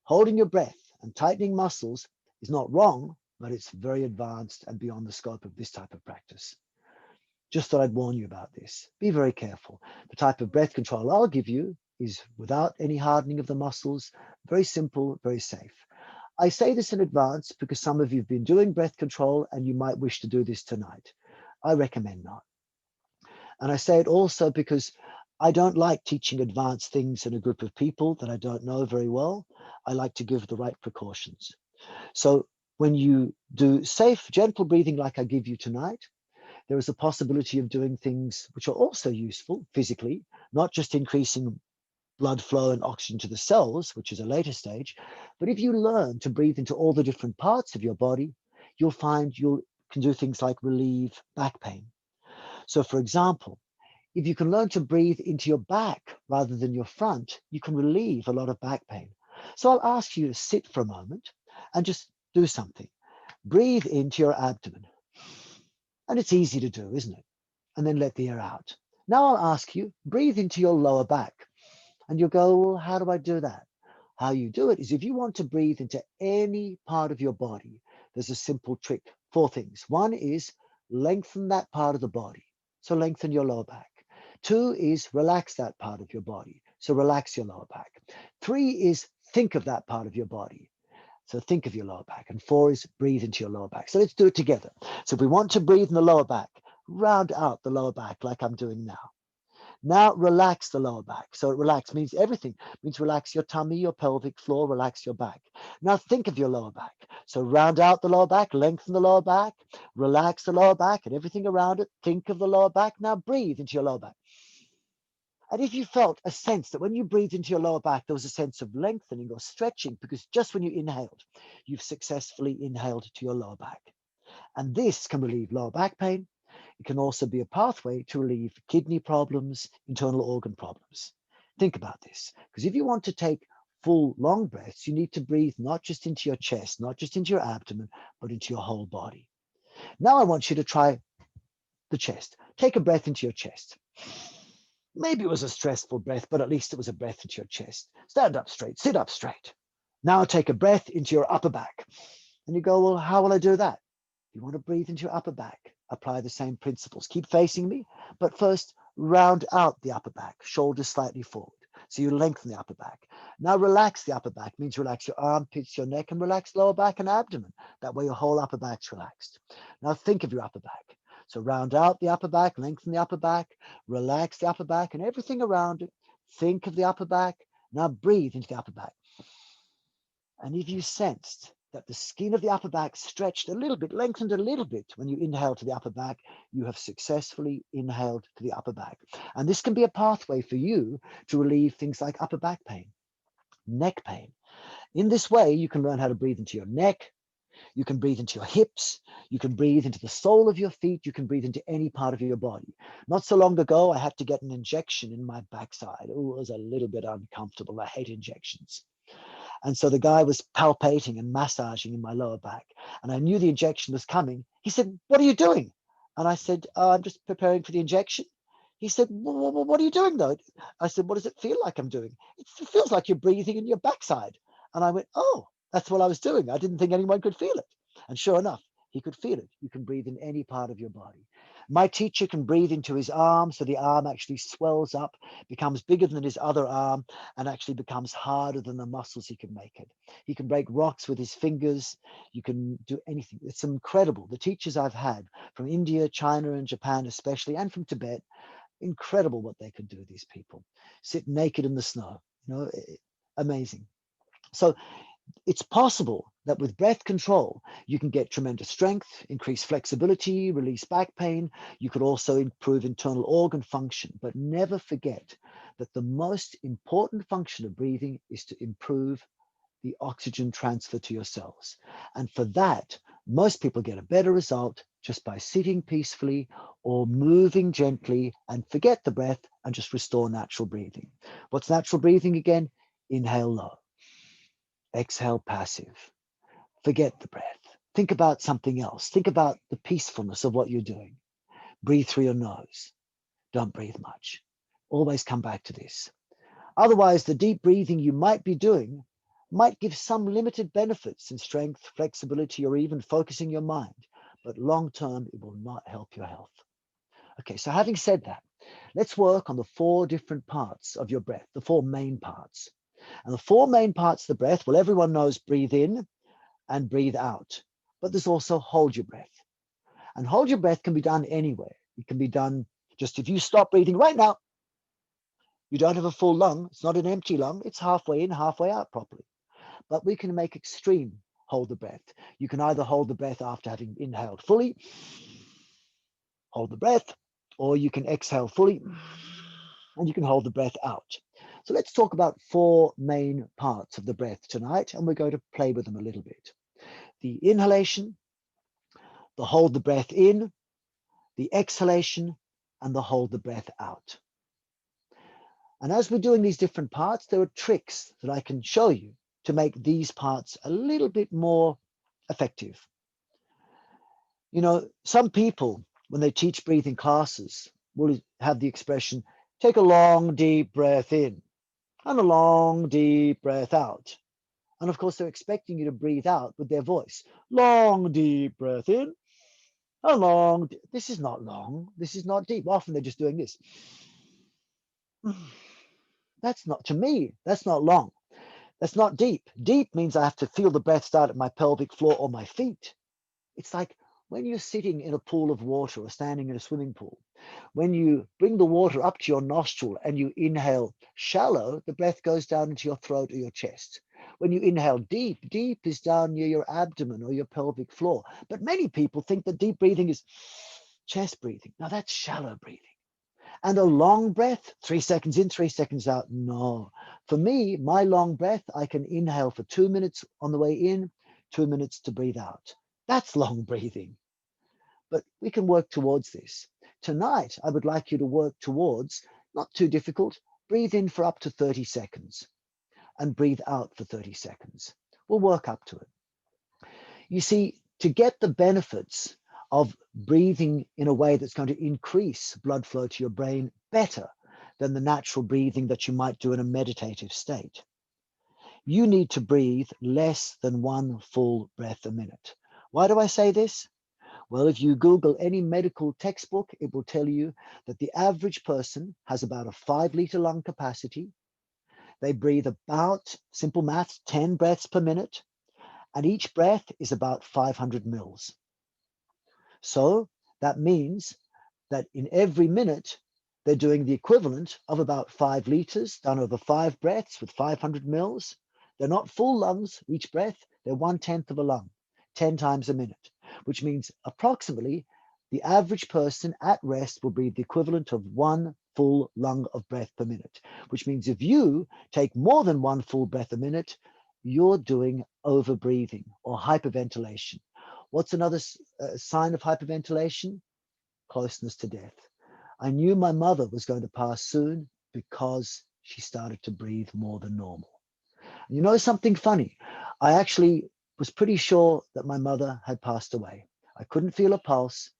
Holding your breath and tightening muscles is not wrong, but it's very advanced and beyond the scope of this type of practice. Just thought I'd warn you about this. Be very careful. The type of breath control I'll give you is without any hardening of the muscles, very simple, very safe. I say this in advance because some of you have been doing breath control and you might wish to do this tonight. I recommend not. And I say it also because I don't like teaching advanced things in a group of people that I don't know very well. I like to give the right precautions. So when you do safe, gentle breathing like I give you tonight, there is a possibility of doing things which are also useful physically, not just increasing blood flow and oxygen to the cells, which is a later stage. But if you learn to breathe into all the different parts of your body, you'll find you can do things like relieve back pain. So for example, if you can learn to breathe into your back rather than your front, you can relieve a lot of back pain. So I'll ask you to sit for a moment and just do something. Breathe into your abdomen. And it's easy to do, isn't it? And then let the air out. Now I'll ask you, breathe into your lower back. And you'll go, well, how do I do that? How you do it is if you want to breathe into any part of your body, there's a simple trick. 4 things. 1 is lengthen that part of the body. So lengthen your lower back. 2 is relax that part of your body. So relax your lower back. 3 is think of that part of your body. So think of your lower back. And 4 is breathe into your lower back. So let's do it together. So if we want to breathe in the lower back, round out the lower back like I'm doing now. Now relax the lower back. So relax means everything. It means relax your tummy, your pelvic floor, relax your back. Now think of your lower back. So round out the lower back, lengthen the lower back, relax the lower back and everything around it. Think of the lower back. Now breathe into your lower back. And if you felt a sense that when you breathed into your lower back, there was a sense of lengthening or stretching, because just when you inhaled, you've successfully inhaled to your lower back. And this can relieve lower back pain. It can also be a pathway to relieve kidney problems, internal organ problems. Think about this, because if you want to take full long breaths, you need to breathe not just into your chest, not just into your abdomen, but into your whole body. Now I want you to try the chest. Take a breath into your chest. Maybe it was a stressful breath, but at least it was a breath into your chest. Stand up straight, sit up straight. Now take a breath into your upper back. And you go, well, how will I do that? You want to breathe into your upper back. Apply the same principles. Keep facing me, but first round out the upper back, shoulders slightly forward. So you lengthen the upper back. Now relax the upper back, means relax your armpits, your neck, and relax lower back and abdomen. That way your whole upper back's relaxed. Now think of your upper back. So round out the upper back, lengthen the upper back, relax the upper back and everything around it. Think of the upper back. Now breathe into the upper back. And if you sensed that the skin of the upper back stretched a little bit, lengthened a little bit when you inhale to the upper back, you have successfully inhaled to the upper back. And this can be a pathway for you to relieve things like upper back pain, neck pain. In this way, you can learn how to breathe into your neck. You can breathe into your hips. You can breathe into the sole of your feet. You can breathe into any part of your body. Not so long ago, I had to get an injection in my backside. Oh, it was a little bit uncomfortable. I hate injections. And so the guy was palpating and massaging in my lower back. And I knew the injection was coming. He said, what are you doing? And I said, I'm just preparing for the injection. He said, well, what are you doing though? I said, what does it feel like I'm doing? It feels like you're breathing in your backside. And I went, oh, that's what I was doing. I didn't think anyone could feel it. And sure enough, he could feel it. You can breathe in any part of your body. My teacher can breathe into his arm, so the arm actually swells up, becomes bigger than his other arm, and actually becomes harder than the muscles he can make it. He can break rocks with his fingers. You can do anything. It's incredible. The teachers I've had from India, China, and Japan especially, and from Tibet, incredible what they could do, these people. Sit naked in the snow, amazing. So it's possible that with breath control, you can get tremendous strength, increase flexibility, release back pain. You could also improve internal organ function, but never forget that the most important function of breathing is to improve the oxygen transfer to your cells. And for that, most people get a better result just by sitting peacefully or moving gently and forget the breath and just restore natural breathing. What's natural breathing again? Inhale low. Exhale passive. Forget the breath. Think about something else. Think about the peacefulness of what you're doing. Breathe through your nose. Don't breathe much. Always come back to this. Otherwise, the deep breathing you might be doing might give some limited benefits in strength, flexibility, or even focusing your mind. But long term, it will not help your health. Okay, so having said that, let's work on the 4 different parts of your breath, the 4 main parts. And the 4 main parts of the breath, well, everyone knows breathe in and breathe out. But there's also hold your breath. And hold your breath can be done anywhere. It can be done just if you stop breathing right now. You don't have a full lung. It's not an empty lung. It's halfway in, halfway out properly. But we can make extreme hold the breath. You can either hold the breath after having inhaled fully, hold the breath, or you can exhale fully and you can hold the breath out. So let's talk about 4 main parts of the breath tonight, and we're going to play with them a little bit. The inhalation, the hold the breath in, the exhalation, and the hold the breath out. And as we're doing these different parts, there are tricks that I can show you to make these parts a little bit more effective. Some people, when they teach breathing classes, will have the expression, take a long, deep breath in and a long, deep breath out. And of course, they're expecting you to breathe out with their voice. Long, deep breath in, a long, this is not long, this is not deep. Often they're just doing this. That's not, to me, that's not long. That's not deep. Deep means I have to feel the breath start at my pelvic floor or my feet. It's like when you're sitting in a pool of water or standing in a swimming pool, when you bring the water up to your nostril and you inhale shallow, the breath goes down into your throat or your chest. When you inhale deep, deep is down near your abdomen or your pelvic floor. But many people think that deep breathing is chest breathing. Now that's shallow breathing. And a long breath, 3 seconds in, 3 seconds out. No. For me, my long breath, I can inhale for 2 minutes on the way in, 2 minutes to breathe out. That's long breathing. But we can work towards this. Tonight, I would like you to work towards, not too difficult, breathe in for up to 30 seconds and breathe out for 30 seconds. We'll work up to it. You see, to get the benefits of breathing in a way that's going to increase blood flow to your brain better than the natural breathing that you might do in a meditative state. You need to breathe less than 1 full breath a minute. Why do I say this? Well, if you Google any medical textbook, it will tell you that the average person has about a 5-liter lung capacity. They breathe about, simple math, 10 breaths per minute, and each breath is about 500 mils. So that means that in every minute, they're doing the equivalent of about 5 liters done over 5 breaths with 500 mils. They're not full lungs each breath, they're 1/10 of a lung, 10 times a minute, which means approximately the average person at rest will breathe the equivalent of 1 full lung of breath per minute, which means if you take more than 1 full breath a minute, you're doing over breathing or hyperventilation. What's another sign of hyperventilation? Closeness to death. I knew my mother was going to pass soon because she started to breathe more than normal. And you know something funny? I actually was pretty sure that my mother had passed away. I couldn't feel a pulse,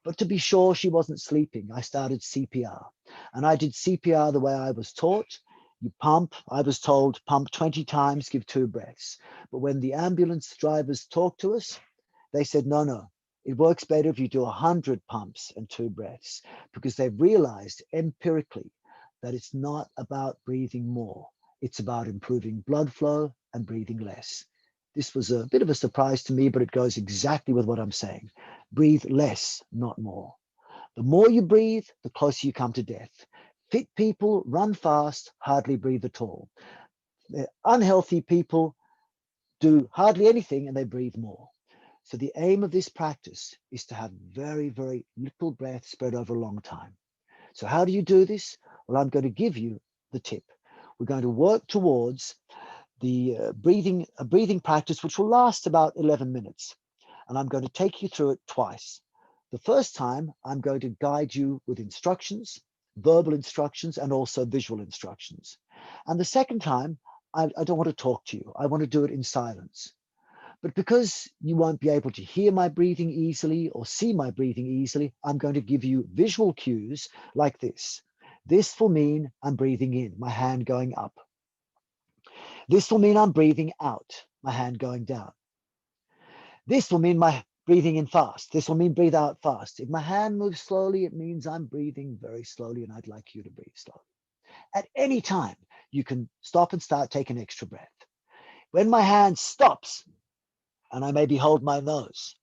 but to be sure she wasn't sleeping, I started CPR. And I did CPR the way I was taught. You pump, I was told, pump 20 times, give 2 breaths. But when the ambulance drivers talked to us, they said, no, it works better if you do 100 pumps and 2 breaths, because they've realized empirically that it's not about breathing more. It's about improving blood flow and breathing less. This was a bit of a surprise to me, but it goes exactly with what I'm saying. Breathe less, not more. The more you breathe, the closer you come to death. Fit people run fast, hardly breathe at all. Unhealthy people do hardly anything and they breathe more. So the aim of this practice is to have very, very little breath spread over a long time. So how do you do this? Well, I'm going to give you the tip. We're going to work towards the breathing practice, which will last about 11 minutes. And I'm going to take you through it twice. The first time, I'm going to guide you with instructions, verbal instructions, and also visual instructions. And the second time, I don't want to talk to you. I want to do it in silence. But because you won't be able to hear my breathing easily or see my breathing easily, I'm going to give you visual cues like this. This will mean I'm breathing in, my hand going up. This will mean I'm breathing out, my hand going down. This will mean my breathing in fast. This will mean breathe out fast. If my hand moves slowly, it means I'm breathing very slowly and I'd like you to breathe slowly. At any time, you can stop and start, take an extra breath. When my hand stops, and I maybe hold my nose,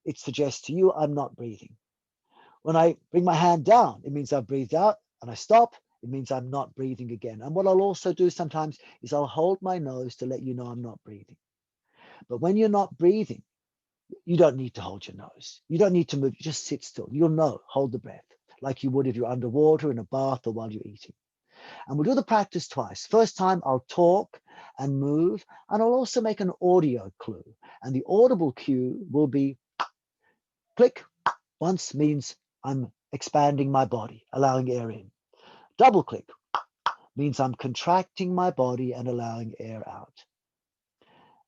it suggests to you I'm not breathing. When I bring my hand down, it means I've breathed out, and I stop, it means I'm not breathing again. And what I'll also do sometimes is I'll hold my nose to let you know I'm not breathing. But when you're not breathing, you don't need to hold your nose. You don't need to move, you just sit still. You'll know, hold the breath, like you would if you're underwater, in a bath, or while you're eating. And we'll do the practice twice. First time, I'll talk and move, and I'll also make an audio clue. And the audible cue will be click. Once means I'm expanding my body, allowing air in. Double click means I'm contracting my body and allowing air out.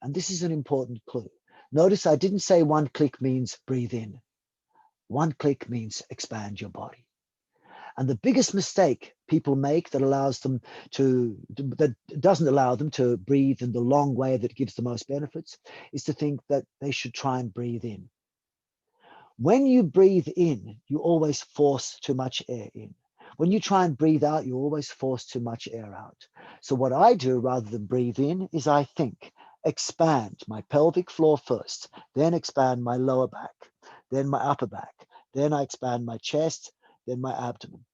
And this is an important clue. Notice I didn't say 1 click means breathe in. 1 click means expand your body. And the biggest mistake people make that doesn't allow them to breathe in the long way that gives the most benefits is to think that they should try and breathe in. When you breathe in, you always force too much air in. When you try and breathe out, you always force too much air out. So what I do rather than breathe in is I think, expand my pelvic floor first, then expand my lower back, then my upper back, then I expand my chest, then my abdomen.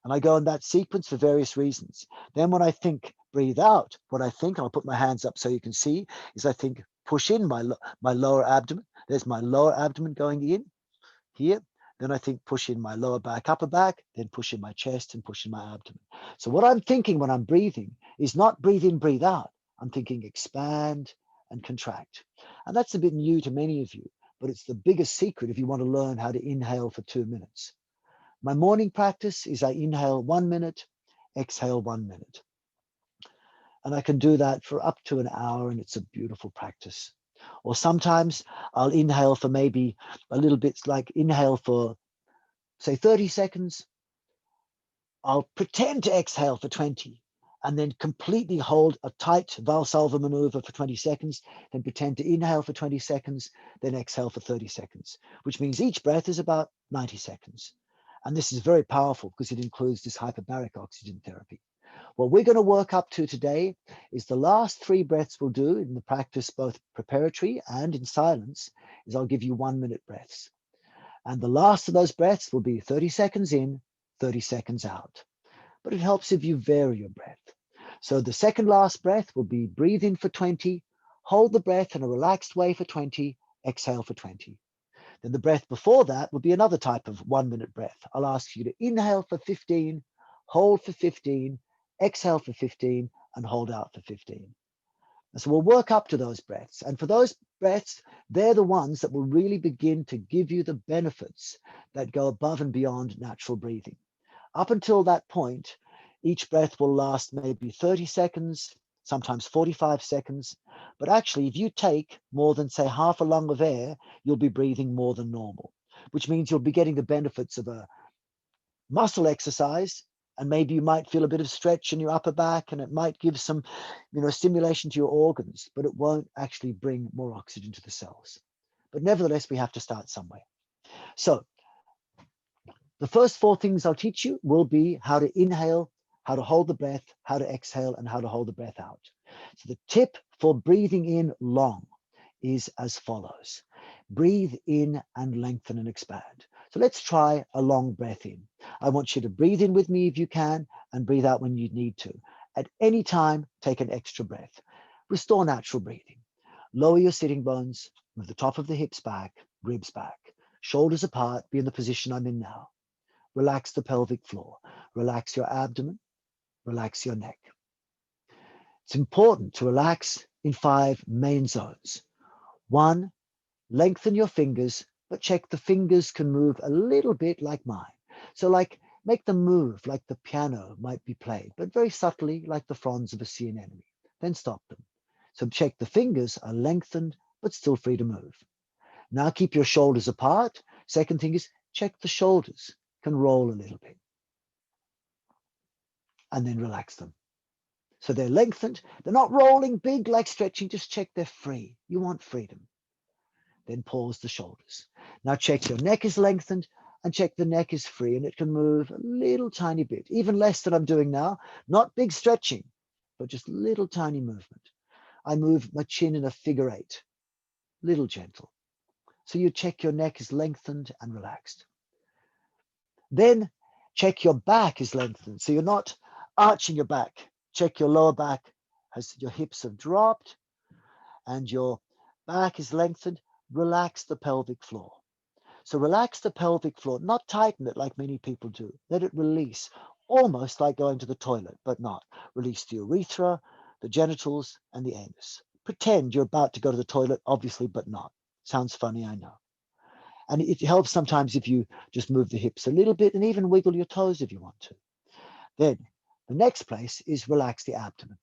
And I go in that sequence for various reasons. Then when I think breathe out, what I think, I'll put my hands up so you can see, is I think push in my lower abdomen. There's my lower abdomen going in here. Then I think push in my lower back, upper back, then push in my chest and push in my abdomen. So what I'm thinking when I'm breathing is not breathe in, breathe out. I'm thinking expand and contract. And that's a bit new to many of you, but it's the biggest secret if you want to learn how to inhale for 2 minutes. My morning practice is I inhale 1 minute, exhale 1 minute. And I can do that for up to an hour, and it's a beautiful practice. Or sometimes I'll inhale for maybe a little bit, like inhale for, say, 30 seconds. I'll pretend to exhale for 20 and then completely hold a tight Valsalva maneuver for 20 seconds, then pretend to inhale for 20 seconds, then exhale for 30 seconds, which means each breath is about 90 seconds. And this is very powerful because it includes this hyperbaric oxygen therapy. What we're going to work up to today is the last 3 breaths we'll do in the practice, both preparatory and in silence, is I'll give you 1-minute breaths. And the last of those breaths will be 30 seconds in, 30 seconds out. But it helps if you vary your breath. So the second last breath will be breathe in for 20, hold the breath in a relaxed way for 20, exhale for 20. Then the breath before that will be another type of 1-minute breath. I'll ask you to inhale for 15, hold for 15, exhale for 15, and hold out for 15. And so we'll work up to those breaths. And for those breaths, they're the ones that will really begin to give you the benefits that go above and beyond natural breathing. Up until that point, each breath will last maybe 30 seconds, sometimes 45 seconds. But actually, if you take more than, say, half a lung of air, you'll be breathing more than normal, which means you'll be getting the benefits of a muscle exercise. And maybe you might feel a bit of stretch in your upper back, and it might give some, stimulation to your organs, but it won't actually bring more oxygen to the cells. But nevertheless, we have to start somewhere. So the first 4 things I'll teach you will be how to inhale, how to hold the breath, how to exhale, and how to hold the breath out. So the tip for breathing in long is as follows. Breathe in and lengthen and expand. So let's try a long breath in. I want you to breathe in with me if you can, and breathe out when you need to. At any time, take an extra breath. Restore natural breathing. Lower your sitting bones, move the top of the hips back, ribs back, shoulders apart, be in the position I'm in now. Relax the pelvic floor. Relax your abdomen. Relax your neck. It's important to relax in 5 main zones. 1, lengthen your fingers, but check the fingers can move a little bit like mine. So like make them move like the piano might be played, but very subtly like the fronds of a sea anemone. Then stop them. So check the fingers are lengthened, but still free to move. Now keep your shoulders apart. Second thing is check the shoulders can roll a little bit. And then relax them. So they're lengthened. They're not rolling big like stretching. Just check they're free. You want freedom. Then pause the shoulders. Now check your neck is lengthened and check the neck is free, and it can move a little tiny bit, even less than I'm doing now. Not big stretching, but just little tiny movement. I move my chin in a figure 8, little gentle. So you check your neck is lengthened and relaxed. Then check your back is lengthened. So you're not arching your back. Check your lower back as your hips have dropped and your back is lengthened. Relax the pelvic floor. So relax the pelvic floor, not tighten it like many people do. Let it release, almost like going to the toilet, but not. Release the urethra, the genitals, and the anus. Pretend you're about to go to the toilet, obviously, but not. Sounds funny, I know. And it helps sometimes if you just move the hips a little bit and even wiggle your toes if you want to. Then the next place is relax the abdomen.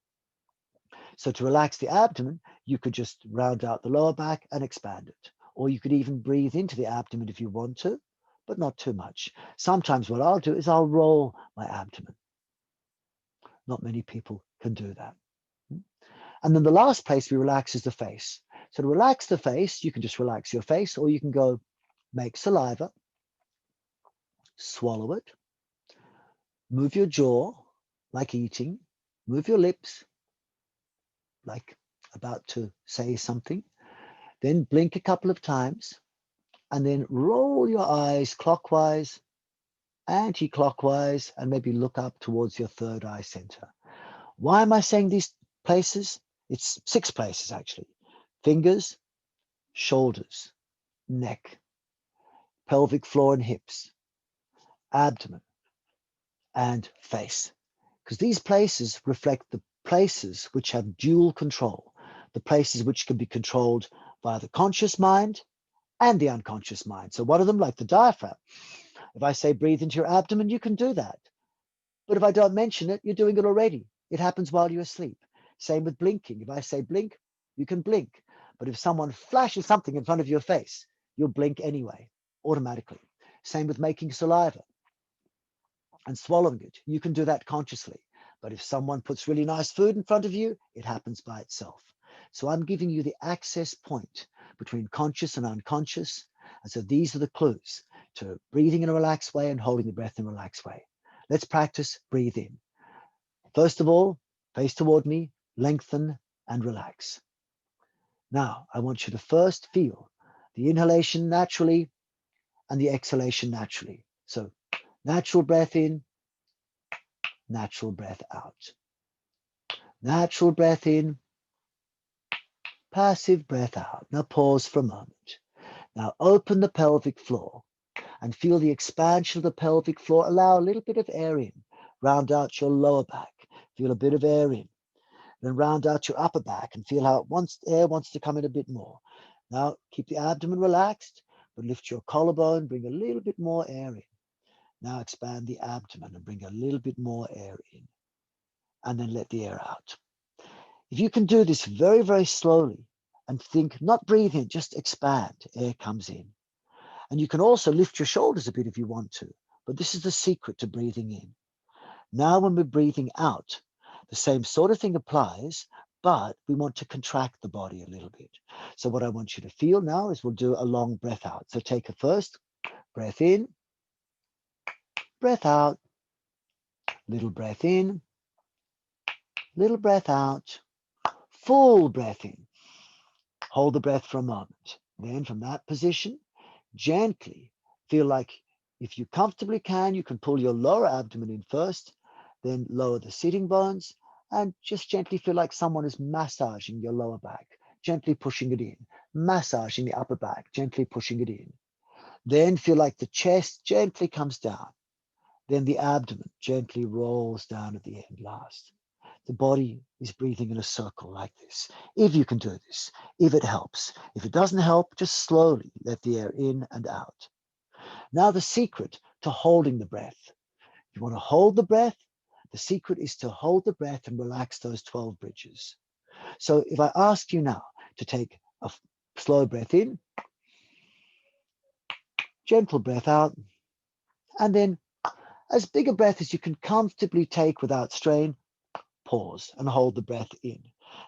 So to relax the abdomen, you could just round out the lower back and expand it. Or you could even breathe into the abdomen if you want to, but not too much. Sometimes what I'll do is I'll roll my abdomen. Not many people can do that. And then the last place we relax is the face. So to relax the face, you can just relax your face, or you can go make saliva, swallow it, move your jaw like eating, move your lips like about to say something, then blink a couple of times, and then roll your eyes clockwise, anti-clockwise, and maybe look up towards your third eye center. Why am I saying these places? It's 6 places actually. Fingers, shoulders, neck, pelvic floor and hips, abdomen, and face. Because these places reflect the places which have dual control, the places which can be controlled by the conscious mind and the unconscious mind. So one of them, like the diaphragm, if I say breathe into your abdomen, you can do that. But if I don't mention it, you're doing it already. It happens while you're asleep. Same with blinking. If I say blink, you can blink. But if someone flashes something in front of your face, you'll blink anyway, automatically. Same with making saliva and swallowing it. You can do that consciously. But if someone puts really nice food in front of you, it happens by itself. So I'm giving you the access point between conscious and unconscious. And so these are the clues to breathing in a relaxed way and holding the breath in a relaxed way. Let's practice. Breathe in. First of all, face toward me, lengthen and relax. Now, I want you to first feel the inhalation naturally and the exhalation naturally. So natural breath in, natural breath out. Natural breath in, passive breath out. Now pause for a moment. Now open the pelvic floor and feel the expansion of the pelvic floor. Allow a little bit of air in. Round out your lower back. Feel a bit of air in. Then round out your upper back and feel how air wants to come in a bit more. Now keep the abdomen relaxed, but lift your collarbone, bring a little bit more air in. Now expand the abdomen and bring a little bit more air in. And then let the air out. If you can do this very, very slowly and think, not breathe in, just expand, air comes in. And you can also lift your shoulders a bit if you want to, but this is the secret to breathing in. Now when we're breathing out, the same sort of thing applies, but we want to contract the body a little bit. So what I want you to feel now is we'll do a long breath out. So take a first breath in, breath out, little breath in, little breath out, full breath in. Hold the breath for a moment. Then from that position, gently feel like if you comfortably can, you can pull your lower abdomen in first, then lower the sitting bones, and just gently feel like someone is massaging your lower back, gently pushing it in, massaging the upper back, gently pushing it in. Then feel like the chest gently comes down. Then the abdomen gently rolls down at the end last. The body is breathing in a circle like this. If you can do this, if it helps. If it doesn't help, just slowly let the air in and out. Now the secret to holding the breath. If you want to hold the breath, the secret is to hold the breath and relax those 12 bridges. So if I ask you now to take a slow breath in, gentle breath out, and then as big a breath as you can comfortably take without strain, pause and hold the breath in.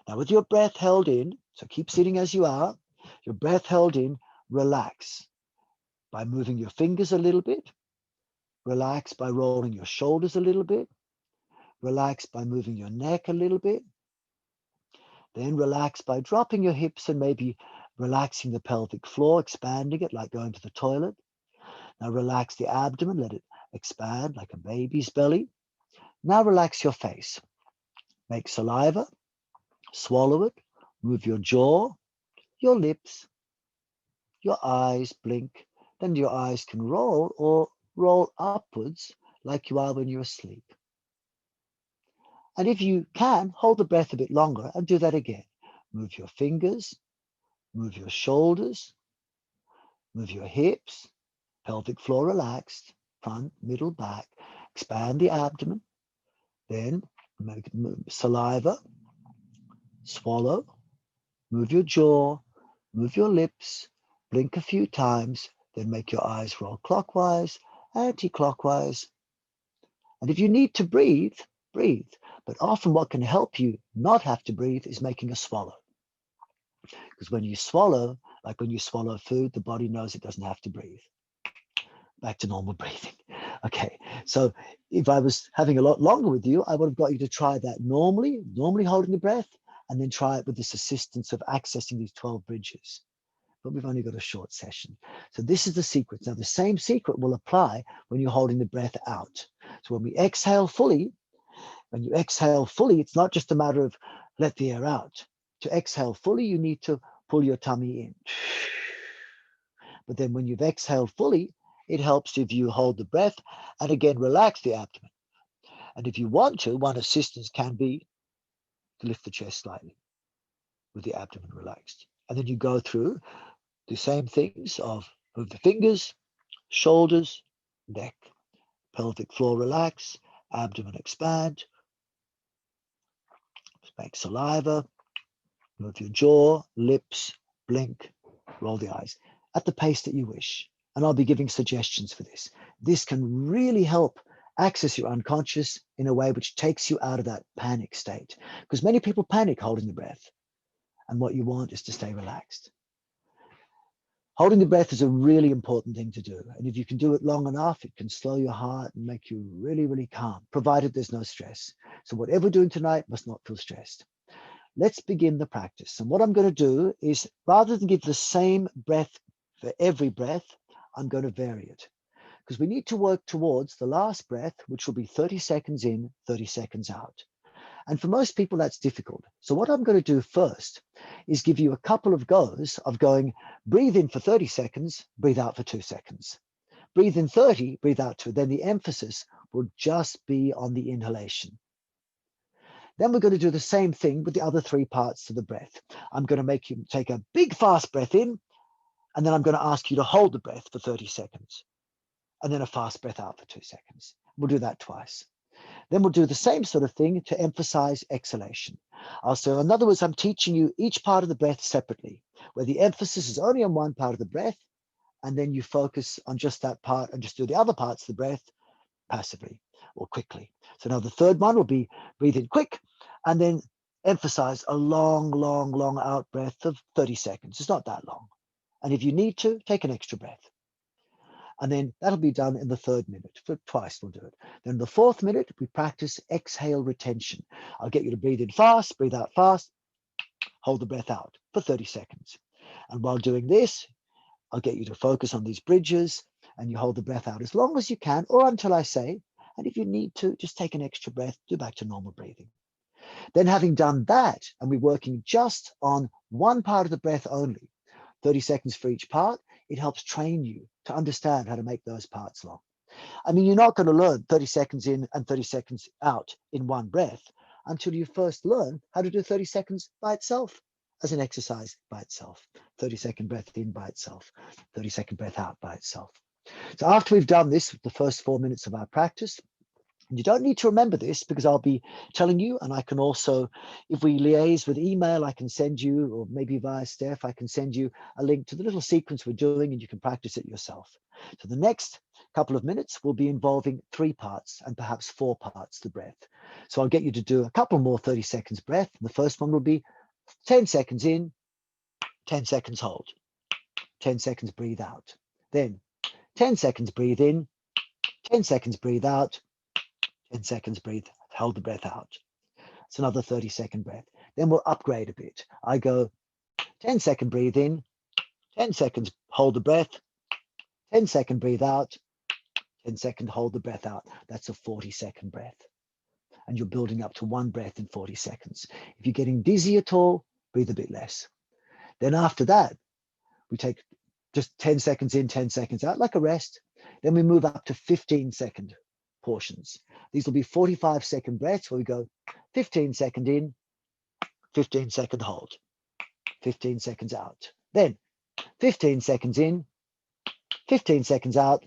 Now with your breath held in, so keep sitting as you are, your breath held in, relax by moving your fingers a little bit, relax by rolling your shoulders a little bit, relax by moving your neck a little bit, then relax by dropping your hips and maybe relaxing the pelvic floor, expanding it like going to the toilet. Now relax the abdomen, let it expand like a baby's belly. Now relax your face. Make saliva, swallow it, move your jaw, your lips, your eyes, blink. Then your eyes can roll or roll upwards like you are when you're asleep. And if you can, hold the breath a bit longer and do that again. Move your fingers, move your shoulders, move your hips, pelvic floor relaxed, front, middle, back. Expand the abdomen. Then make saliva, swallow, move your jaw, move your lips, blink a few times, then make your eyes roll clockwise, anti-clockwise. And if you need to breathe, breathe. But often what can help you not have to breathe is making a swallow. Because when you swallow, like when you swallow food, the body knows it doesn't have to breathe. Back to normal breathing. Okay, so if I was having a lot longer with you, I would have got you to try that normally holding the breath, and then try it with this assistance of accessing these 12 bridges. But we've only got a short session. So this is the secret. Now the same secret will apply when you're holding the breath out. So when we exhale fully, it's not just a matter of let the air out. To exhale fully, you need to pull your tummy in. But then when you've exhaled fully, it helps if you hold the breath and again relax the abdomen. And if you want to, one assistance can be to lift the chest slightly with the abdomen relaxed. And then you go through the same things of move the fingers, shoulders, neck, pelvic floor relax, abdomen expand, make saliva, move your jaw, lips, blink, roll the eyes at the pace that you wish. And I'll be giving suggestions for this. This can really help access your unconscious in a way which takes you out of that panic state. Because many people panic holding the breath. And what you want is to stay relaxed. Holding the breath is a really important thing to do. And if you can do it long enough, it can slow your heart and make you really, really calm, provided there's no stress. So whatever we're doing tonight must not feel stressed. Let's begin the practice. And what I'm going to do is, rather than give the same breath for every breath, I'm going to vary it. Because we need to work towards the last breath, which will be 30 seconds in, 30 seconds out. And for most people, that's difficult. So what I'm going to do first is give you a couple of goes of going, breathe in for 30 seconds, breathe out for 2 seconds. Breathe in 30, breathe out 2. Then the emphasis will just be on the inhalation. Then we're going to do the same thing with the other 3 parts to the breath. I'm going to make you take a big, fast breath in, and then I'm going to ask you to hold the breath for 30 seconds, and then a fast breath out for 2 seconds. We'll do that twice. Then we'll do the same sort of thing to emphasize exhalation. Also, in other words, I'm teaching you each part of the breath separately, where the emphasis is only on one part of the breath, and then you focus on just that part and just do the other parts of the breath passively or quickly. So now the third one will be breathe in quick and then emphasize a long, long, long out breath of 30 seconds. It's not that long. And if you need to, take an extra breath. And then that'll be done in the 3rd minute. For twice we'll do it. Then the 4th minute, we practice exhale retention. I'll get you to breathe in fast, breathe out fast, hold the breath out for 30 seconds. And while doing this, I'll get you to focus on these bridges and you hold the breath out as long as you can or until I say. And if you need to, just take an extra breath, do back to normal breathing. Then having done that, and we're working just on one part of the breath only, 30 seconds for each part, it helps train you to understand how to make those parts long. I mean, you're not going to learn 30 seconds in and 30 seconds out in one breath until you first learn how to do 30 seconds by itself as an exercise by itself. 30-second breath in by itself, 30-second breath out by itself. So after we've done this, the first 4 minutes of our practice, you don't need to remember this because I'll be telling you, and I can also, if we liaise with email, I can send you, or maybe via Steph, I can send you a link to the little sequence we're doing and you can practice it yourself. So the next couple of minutes will be involving 3 parts and perhaps 4 parts to breath. So I'll get you to do a couple more 30 seconds breath. The first one will be 10 seconds in, 10 seconds hold, 10 seconds breathe out. Then 10 seconds breathe in, 10 seconds breathe out, 10 seconds breathe, hold the breath out. It's another 30-second breath. Then we'll upgrade a bit. I go 10-second breathe in, 10 seconds hold the breath, 10-second breathe out, 10-second hold the breath out. That's a 40-second breath. And you're building up to 1 breath in 40 seconds. If you're getting dizzy at all, breathe a bit less. Then after that, we take just 10 seconds in, 10 seconds out, like a rest. Then we move up to 15-second portions. These will be 45-second breaths where we go 15-second in, 15-second hold, 15 seconds out. Then 15 seconds in, 15 seconds out,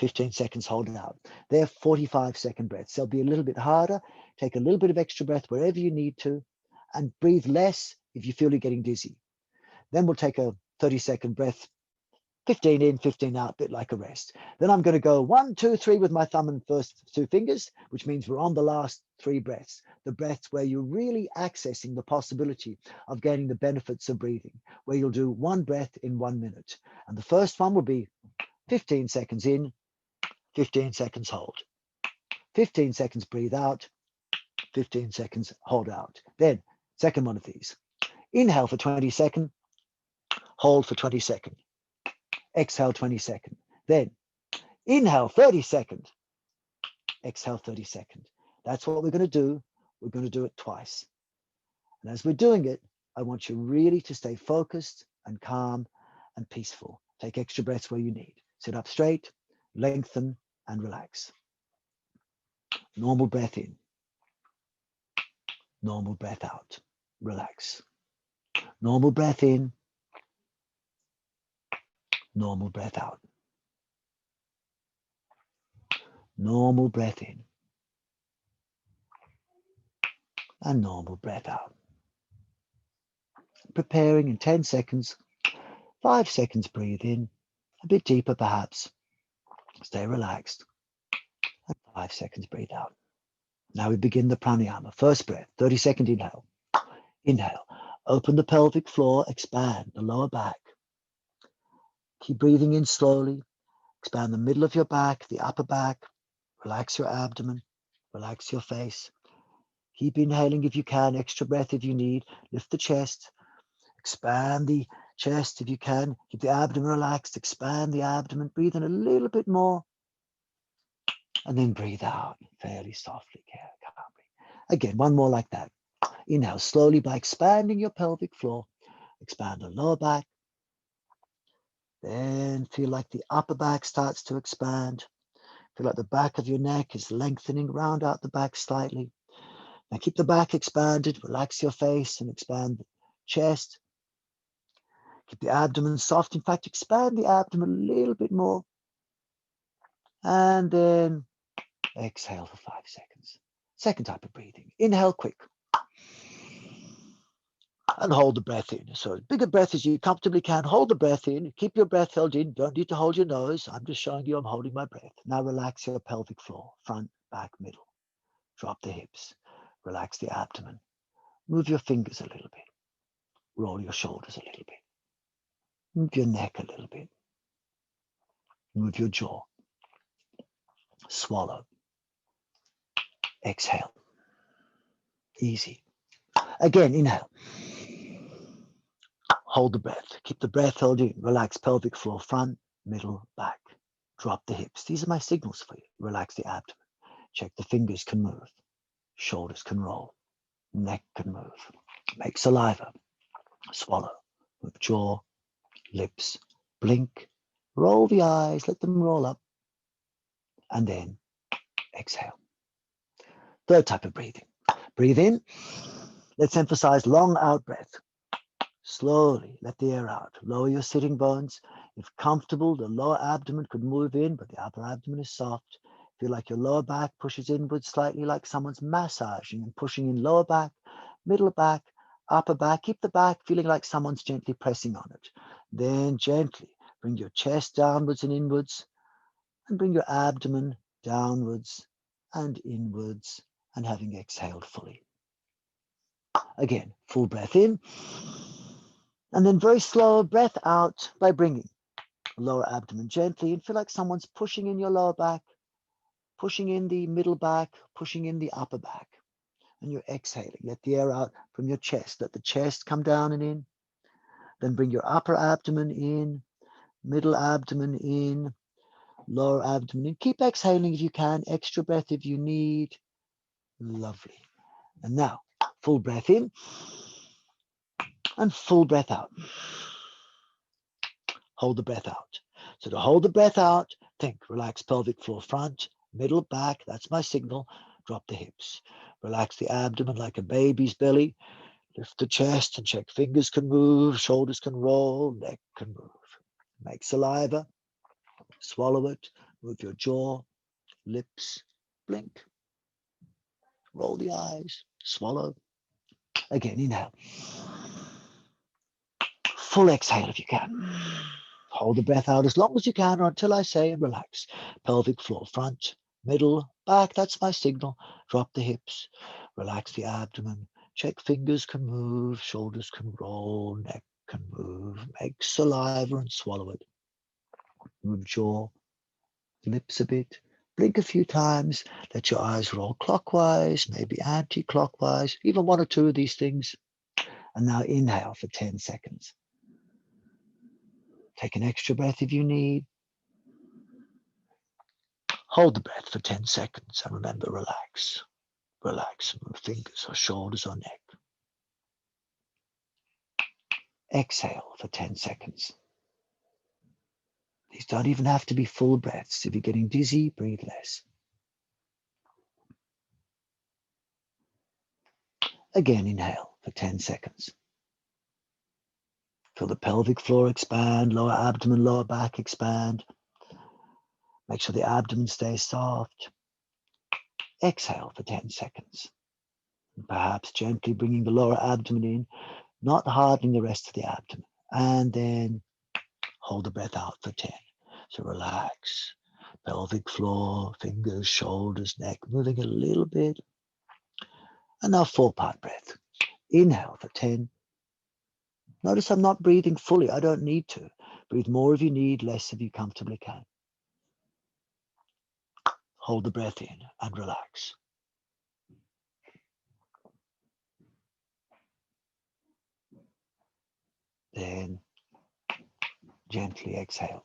15 seconds hold it out. They're 45-second breaths. They'll be a little bit harder. Take a little bit of extra breath wherever you need to and breathe less if you feel you're getting dizzy. Then we'll take a 30-second breath, 15 in, 15 out, a bit like a rest. Then I'm going to go 1, 2, 3 with my thumb and first 2 fingers, which means we're on the last 3 breaths, the breaths where you're really accessing the possibility of gaining the benefits of breathing, where you'll do 1 breath in 1 minute. And the first one will be 15 seconds in, 15 seconds hold, 15 seconds breathe out, 15 seconds hold out. Then second one of these, inhale for 20 seconds, hold for 20 seconds. Exhale 20 seconds. Then inhale 30 seconds. Exhale 30 seconds. That's what we're going to do. We're going to do it twice. And as we're doing it, I want you really to stay focused and calm and peaceful. Take extra breaths where you need. Sit up straight, lengthen, and relax. Normal breath in. Normal breath out. Relax. Normal breath in. Normal breath out. Normal breath in. And normal breath out. preparing in 10 seconds. 5 seconds, breathe in. A bit deeper, perhaps. Stay relaxed. And 5 seconds, breathe out. Now we begin the pranayama. First breath, 30-second inhale. Inhale. Open the pelvic floor, expand the lower back. Keep breathing in slowly. Expand the middle of your back, the upper back. Relax your abdomen. Relax your face. Keep inhaling if you can, extra breath if you need. Lift the chest. Expand the chest if you can. Keep the abdomen relaxed. Expand the abdomen. Breathe in a little bit more. And then breathe out fairly softly, calmly. Again, one more like that. Inhale slowly by expanding your pelvic floor. Expand the lower back. Then feel like the upper back starts to expand. Feel like the back of your neck is lengthening, round out the back slightly. Now keep the back expanded, relax your face and expand the chest. Keep the abdomen soft. In fact, expand the abdomen a little bit more. And then exhale for 5 seconds. Second type of breathing. Inhale quick. And hold the breath in. So as big a breath as you comfortably can. Hold the breath in. Keep your breath held in. Don't need to hold your nose. I'm just showing you I'm holding my breath. Now relax your pelvic floor. Front, back, middle. Drop the hips. Relax the abdomen. Move your fingers a little bit. Roll your shoulders a little bit. Move your neck a little bit. Move your jaw. Swallow. Exhale. Easy. Again, inhale. Hold the breath. Keep the breath held in. Relax pelvic floor, front, middle, back. Drop the hips. These are my signals for you. Relax the abdomen. Check the fingers can move. Shoulders can roll. Neck can move. Make saliva. Swallow. Move jaw, lips. Blink. Roll the eyes. Let them roll up. And then exhale. Third type of breathing. Breathe in. Let's emphasize long out breath. Slowly let the air out. Lower your sitting bones. If comfortable, the lower abdomen could move in, but the upper abdomen is soft. Feel like your lower back pushes inwards slightly, like someone's massaging and pushing in lower back, middle back, upper back. Keep the back feeling like someone's gently pressing on it. Then gently bring your chest downwards and inwards, and bring your abdomen downwards and inwards, and having exhaled fully. Again, full breath in. And then very slow breath out by bringing lower abdomen gently, and feel like someone's pushing in your lower back, pushing in the middle back, pushing in the upper back. And you're exhaling. Let the air out from your chest. Let the chest come down and in. Then bring your upper abdomen in, middle abdomen in, lower abdomen in. Keep exhaling if you can. Extra breath if you need. Lovely. And now, full breath in and full breath out. Hold the breath out. So to hold the breath out, think, relax pelvic floor front, middle, back. That's my signal. Drop the hips. Relax the abdomen like a baby's belly. Lift the chest and check fingers can move, shoulders can roll, neck can move. Make saliva. Swallow it. Move your jaw, lips, blink. Roll the eyes. Swallow. Again, inhale. Full exhale if you can. Hold the breath out as long as you can or until I say relax. Pelvic floor, front, middle, back. That's my signal. Drop the hips. Relax the abdomen. Check fingers can move, shoulders can roll, neck can move. Make saliva and swallow it. Move jaw, lips a bit. Blink a few times. Let your eyes roll clockwise, maybe anti-clockwise, even one or two of these things. And now inhale for 10 seconds. Take an extra breath if you need. Hold the breath for 10 seconds and remember, relax. Relax, move fingers or shoulders or neck. Exhale for 10 seconds. These don't even have to be full breaths. If you're getting dizzy, breathe less. Again, inhale for 10 seconds. Feel the pelvic floor expand, lower abdomen, lower back expand. Make sure the abdomen stays soft. Exhale for 10 seconds. And perhaps gently bringing the lower abdomen in. not hardening the rest of the abdomen. And then hold the breath out for 10. So relax, pelvic floor, fingers, shoulders, neck, moving a little bit. And now 4-part breath. Inhale for 10. Notice I'm not breathing fully. I don't need to. Breathe more if you need, less if you comfortably can. Hold the breath in and relax. Then gently exhale.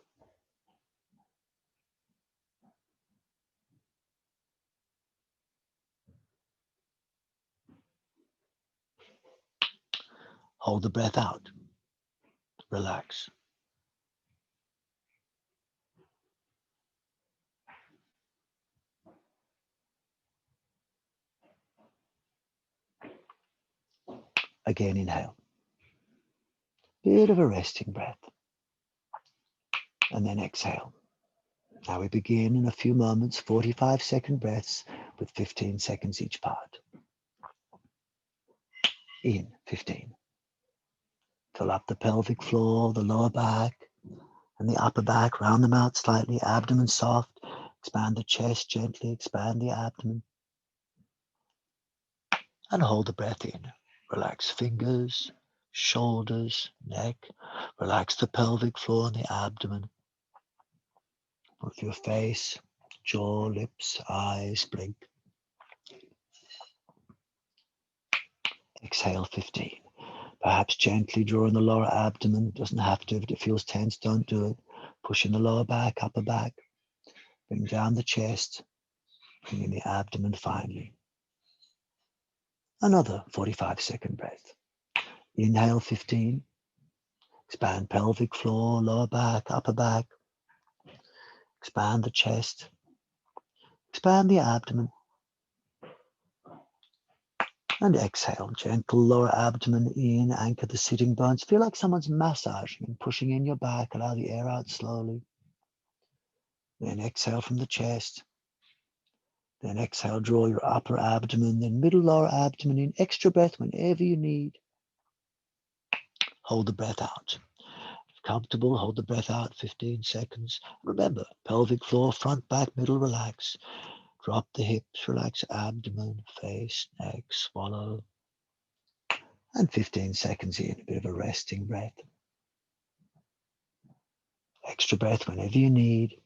Hold the breath out. Relax. Again, inhale. Bit of a resting breath. And then exhale. Now we begin in a few moments, 45-second breaths with 15 seconds each part. In, 15. Fill up the pelvic floor, the lower back, and the upper back. Round them out slightly, abdomen soft. Expand the chest gently, expand the abdomen. And hold the breath in. Relax fingers, shoulders, neck. Relax the pelvic floor and the abdomen. Move your face, jaw, lips, eyes, blink. Exhale 15. Perhaps gently draw in the lower abdomen. It doesn't have to. If it feels tense, don't do it. Push in the lower back, upper back. Bring down the chest. Bring in the abdomen finally. Another 45-second breath. Inhale 15. Expand pelvic floor, lower back, upper back. Expand the chest. Expand the abdomen. And exhale, gentle lower abdomen in, anchor the sitting bones. Feel like someone's massaging and pushing in your back. Allow the air out slowly. Then exhale from the chest. Then exhale, draw your upper abdomen, then middle lower abdomen in. Extra breath whenever you need. Hold the breath out. If comfortable, hold the breath out 15 seconds. Remember, pelvic floor, front, back, middle, relax. Drop the hips, relax abdomen, face, neck, swallow. And 15 seconds in, a bit of a resting breath. Extra breath whenever you need.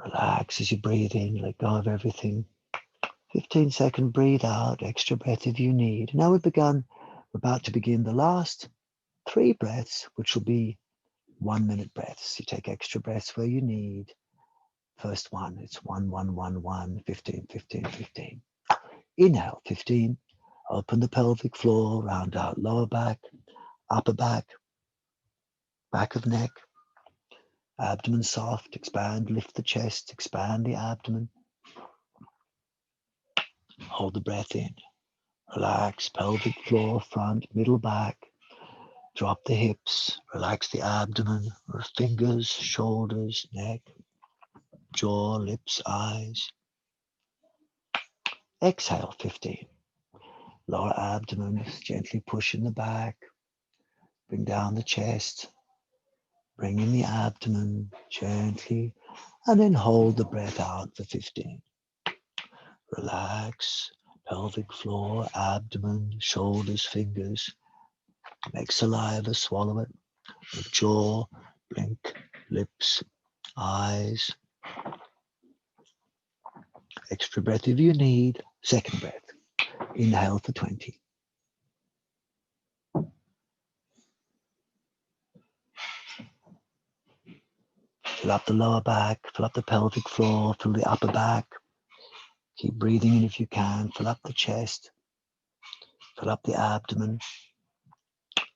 Relax as you breathe in, let go of everything. 15-second breathe out, extra breath if you need. Now we're about to begin the last 3 breaths, which will be 1-minute breaths. You take extra breaths where you need. First one, it's 1, 1, 1, 1, 15, 15, 15. Inhale, 15. Open the pelvic floor, round out lower back, upper back, back of neck, abdomen soft, expand, lift the chest, expand the abdomen. Hold the breath in. Relax pelvic floor, front, middle, back. Drop the hips, relax the abdomen, fingers, shoulders, neck, jaw, lips, eyes. Exhale, 15. Lower abdomen, gently push in the back. Bring down the chest. Bring in the abdomen, gently, and then hold the breath out for 15. Relax, pelvic floor, abdomen, shoulders, fingers. Make saliva, swallow it. Jaw, blink, lips, eyes. Extra breath if you need. Second breath. Inhale for 20. Fill up the lower back, fill up the pelvic floor, fill the upper back. Keep breathing in if you can. Fill up the chest. Fill up the abdomen.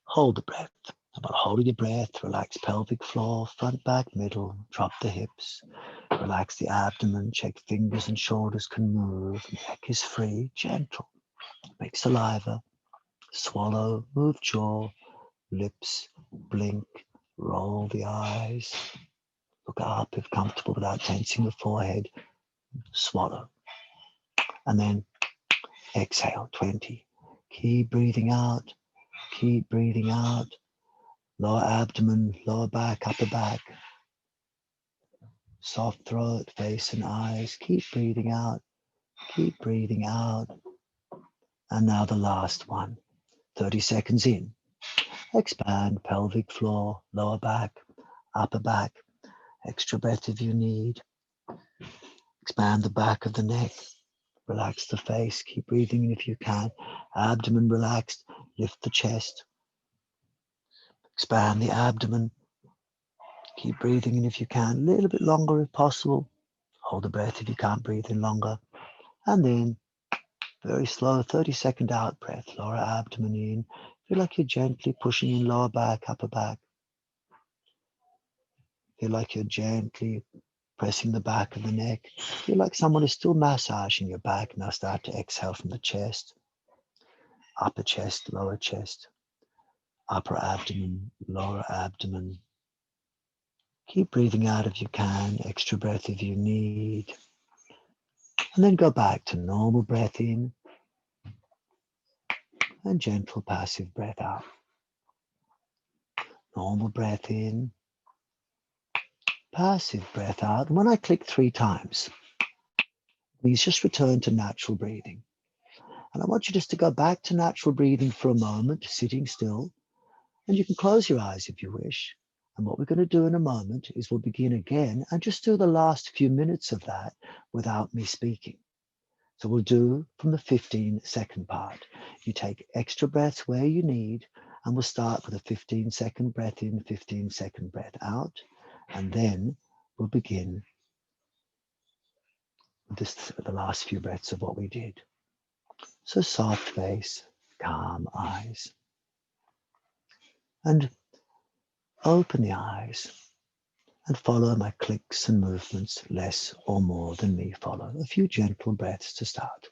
Hold the breath. About holding your breath, relax pelvic floor, front, back, middle. Drop the hips. Relax the abdomen. Check fingers and shoulders can move. Neck is free. Gentle. Make saliva. Swallow. Move jaw. Lips. Blink. Roll the eyes. Look up if comfortable without tensing the forehead. Swallow. And then Exhale, 20. Keep breathing out. Keep breathing out. Lower abdomen, lower back, upper back. Soft throat, face and eyes. Keep breathing out. Keep breathing out. And now the last one. 30 seconds in. Expand pelvic floor, lower back, upper back. Extra breath if you need. Expand the back of the neck. Relax the face. Keep breathing in if you can. Abdomen relaxed. Lift the chest. Expand the abdomen. Keep breathing in if you can. A little bit longer if possible. Hold the breath if you can't breathe in longer. And then very slow 30-second out breath. Lower abdomen in. Feel like you're gently pushing in lower back, upper back. Feel like you're gently pressing the back of the neck. Feel like someone is still massaging your back. Now start to exhale from the chest. Upper chest, lower chest. Upper abdomen, lower abdomen. Keep breathing out if you can. Extra breath if you need. And then go back to normal breath in and gentle passive breath out. Normal breath in, passive breath out. And when I click 3 times, please just return to natural breathing. And I want you just to go back to natural breathing for a moment, sitting still. And you can close your eyes if you wish. And what we're going to do in a moment is we'll begin again and just do the last few minutes of that without me speaking. So we'll do from the 15-second part. You take extra breaths where you need, and we'll start with a 15-second breath in, 15-second breath out, and then we'll begin with the last few breaths of what we did. So soft face, calm eyes, and open the eyes and follow my clicks and movements, less or more than me follow. A few gentle breaths to start.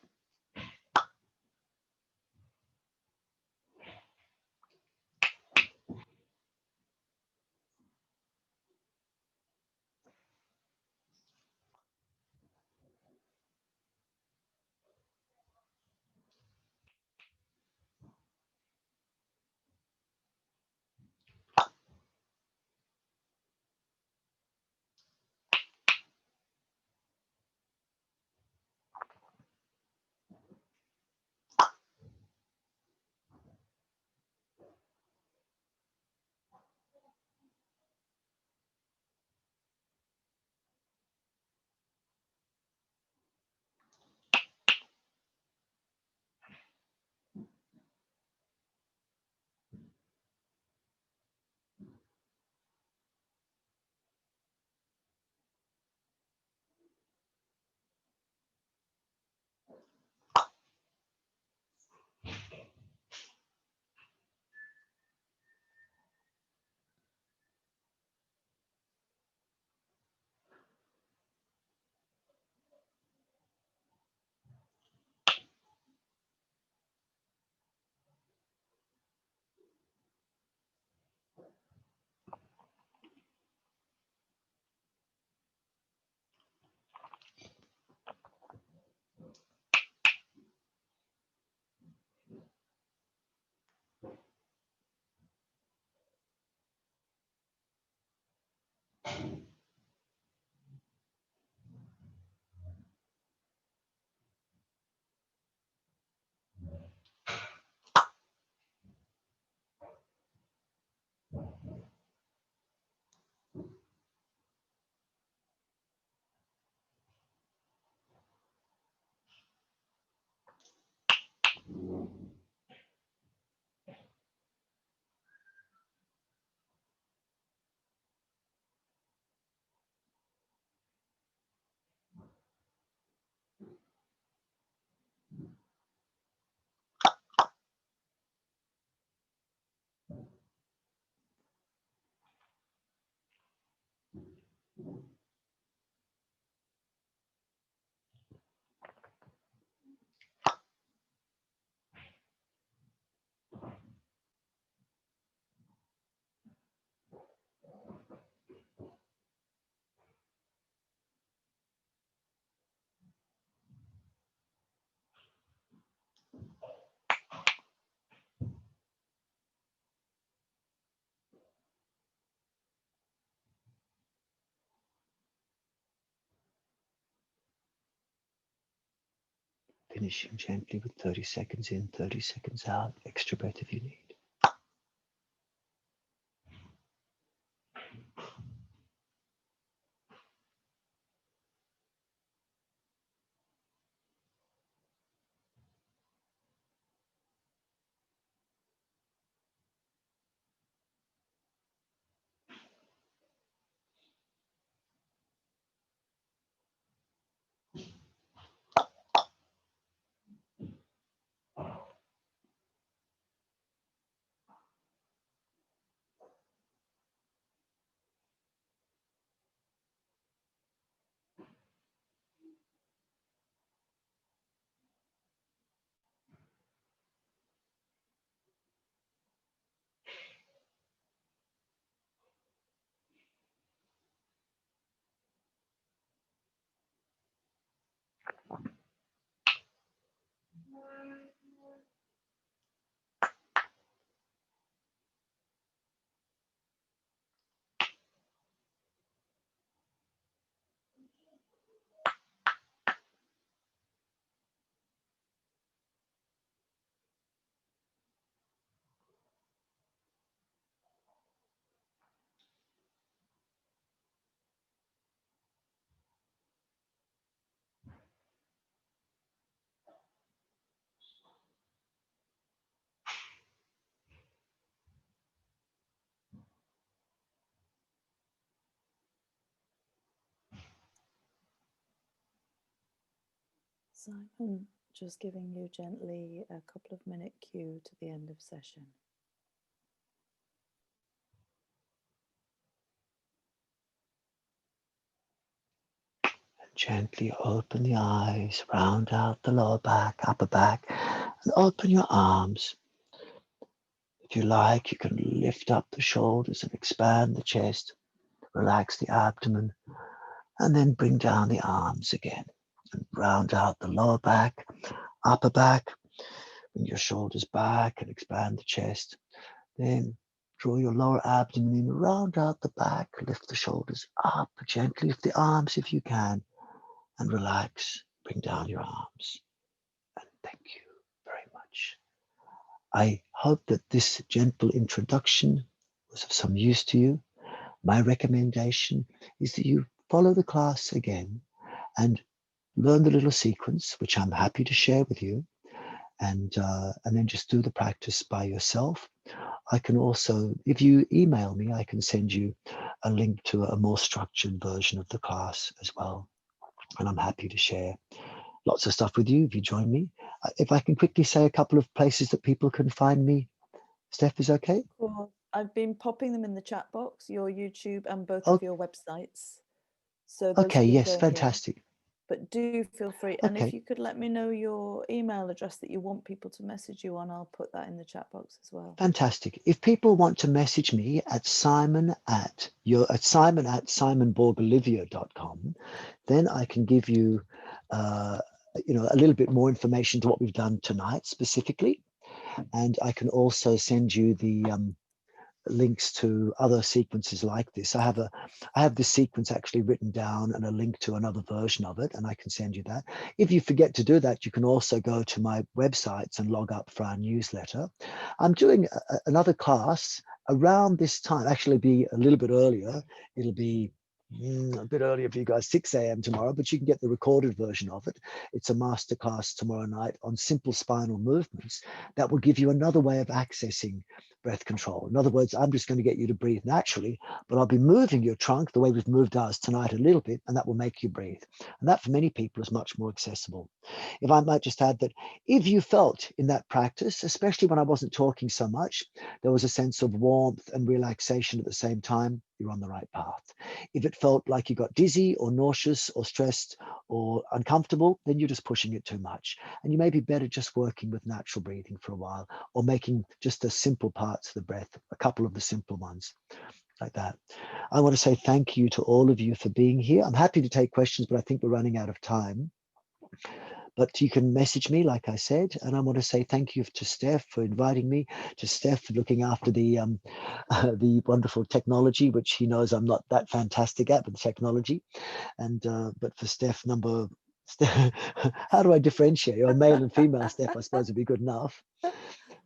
finishing gently with 30 seconds in, 30 seconds out. Extra breath if you need. Simon, just giving you gently a couple of minute cue to the end of session. Gently open the eyes, round out the lower back, upper back, and open your arms. If you like, you can lift up the shoulders and expand the chest, relax the abdomen, and then bring down the arms again. And round out the lower back, upper back, bring your shoulders back and expand the chest. Then draw your lower abdomen in, round out the back, lift the shoulders up, gently lift the arms if you can, and relax, bring down your arms. And thank you very much. I hope that this gentle introduction was of some use to you. My recommendation is that you follow the class again and learn the little sequence, which I'm happy to share with you, and then just do the practice by yourself. I can also, if you email me, I can send you a link to a more structured version of the class as well. And I'm happy to share lots of stuff with you if you join me. If I can quickly say a couple of places that people can find me, Steph, is okay? Cool. I've been popping them in the chat box, your YouTube and both of your websites. So those okay, have been yes, going fantastic. in. But do feel free. And if you could let me know your email address that you want people to message you on, I'll put that in the chat box as well. Fantastic. If people want to message me at simon@simonborgolivier.com, then I can give you, a little bit more information to what we've done tonight specifically. And I can also send you the links to other sequences like this. I have this sequence actually written down and a link to another version of it, and I can send you that. If you forget to do that, you can also go to my websites and log up for our newsletter. I'm doing another class around this time, actually be a little bit earlier. It'll be a bit earlier for you guys, 6 a.m. tomorrow, but you can get the recorded version of it. It's a masterclass tomorrow night on simple spinal movements that will give you another way of accessing breath control. In other words, I'm just going to get you to breathe naturally, but I'll be moving your trunk the way we've moved ours tonight a little bit, and that will make you breathe. And that for many people is much more accessible. If I might just add that if you felt in that practice, especially when I wasn't talking so much, there was a sense of warmth and relaxation at the same time, you're on the right path. If it felt like you got dizzy or nauseous or stressed or uncomfortable, then you're just pushing it too much. And you may be better just working with natural breathing for a while, or making just the simple parts of the breath, a couple of the simple ones like that. I want to say thank you to all of you for being here. I'm happy to take questions, but I think we're running out of time. But you can message me, like I said, and I want to say thank you to Steph for inviting me, to Steph for looking after the wonderful technology, which he knows I'm not that fantastic at, but the technology. And but for Steph number How do I differentiate? Or male and female Steph, I suppose, would be good enough.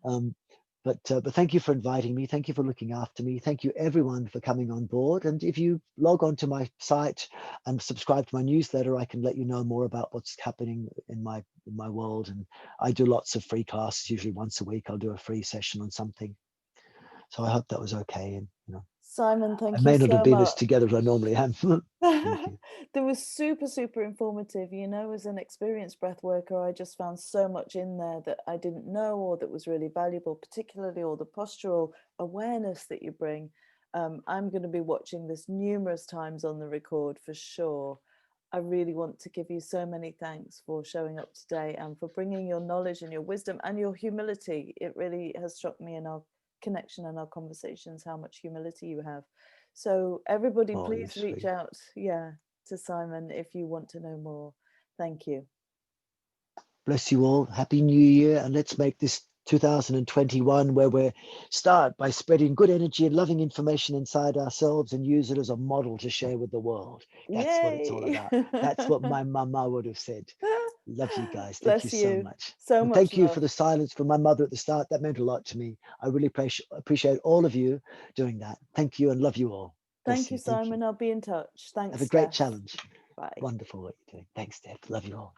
But thank you for inviting me. Thank you for looking after me. Thank you everyone for coming on board. And if you log on to my site and subscribe to my newsletter, I can let you know more about what's happening in my world. And I do lots of free classes. Usually once a week, I'll do a free session on something. So I hope that was okay. And Simon, thank I you may not so have been much. as together as I normally am. Thank you. That was super informative. As an experienced breath worker, I just found so much in there that I didn't know or that was really valuable, particularly all the postural awareness that you bring. I'm going to be watching this numerous times on the record for sure. I really want to give you so many thanks for showing up today and for bringing your knowledge and your wisdom and your humility. It really has struck me in our connection and our conversations how much humility you have. So everybody, please reach out, to Simon if you want to know more. Thank you. Bless you all. Happy New Year. And let's make this 2021 where we start by spreading good energy and loving information inside ourselves and use it as a model to share with the world. That's what it's all about. That's what my mama would have said. Love you guys. Thank you so much. So and much thank you love. for the silence from my mother at the start. That meant a lot to me. I really appreciate all of you doing that. Thank you and love you all. Thank you, Simon. I'll be in touch. Thanks, Have a great Steph. challenge. Bye. Wonderful what you're doing. Thanks, Steph. Love you all.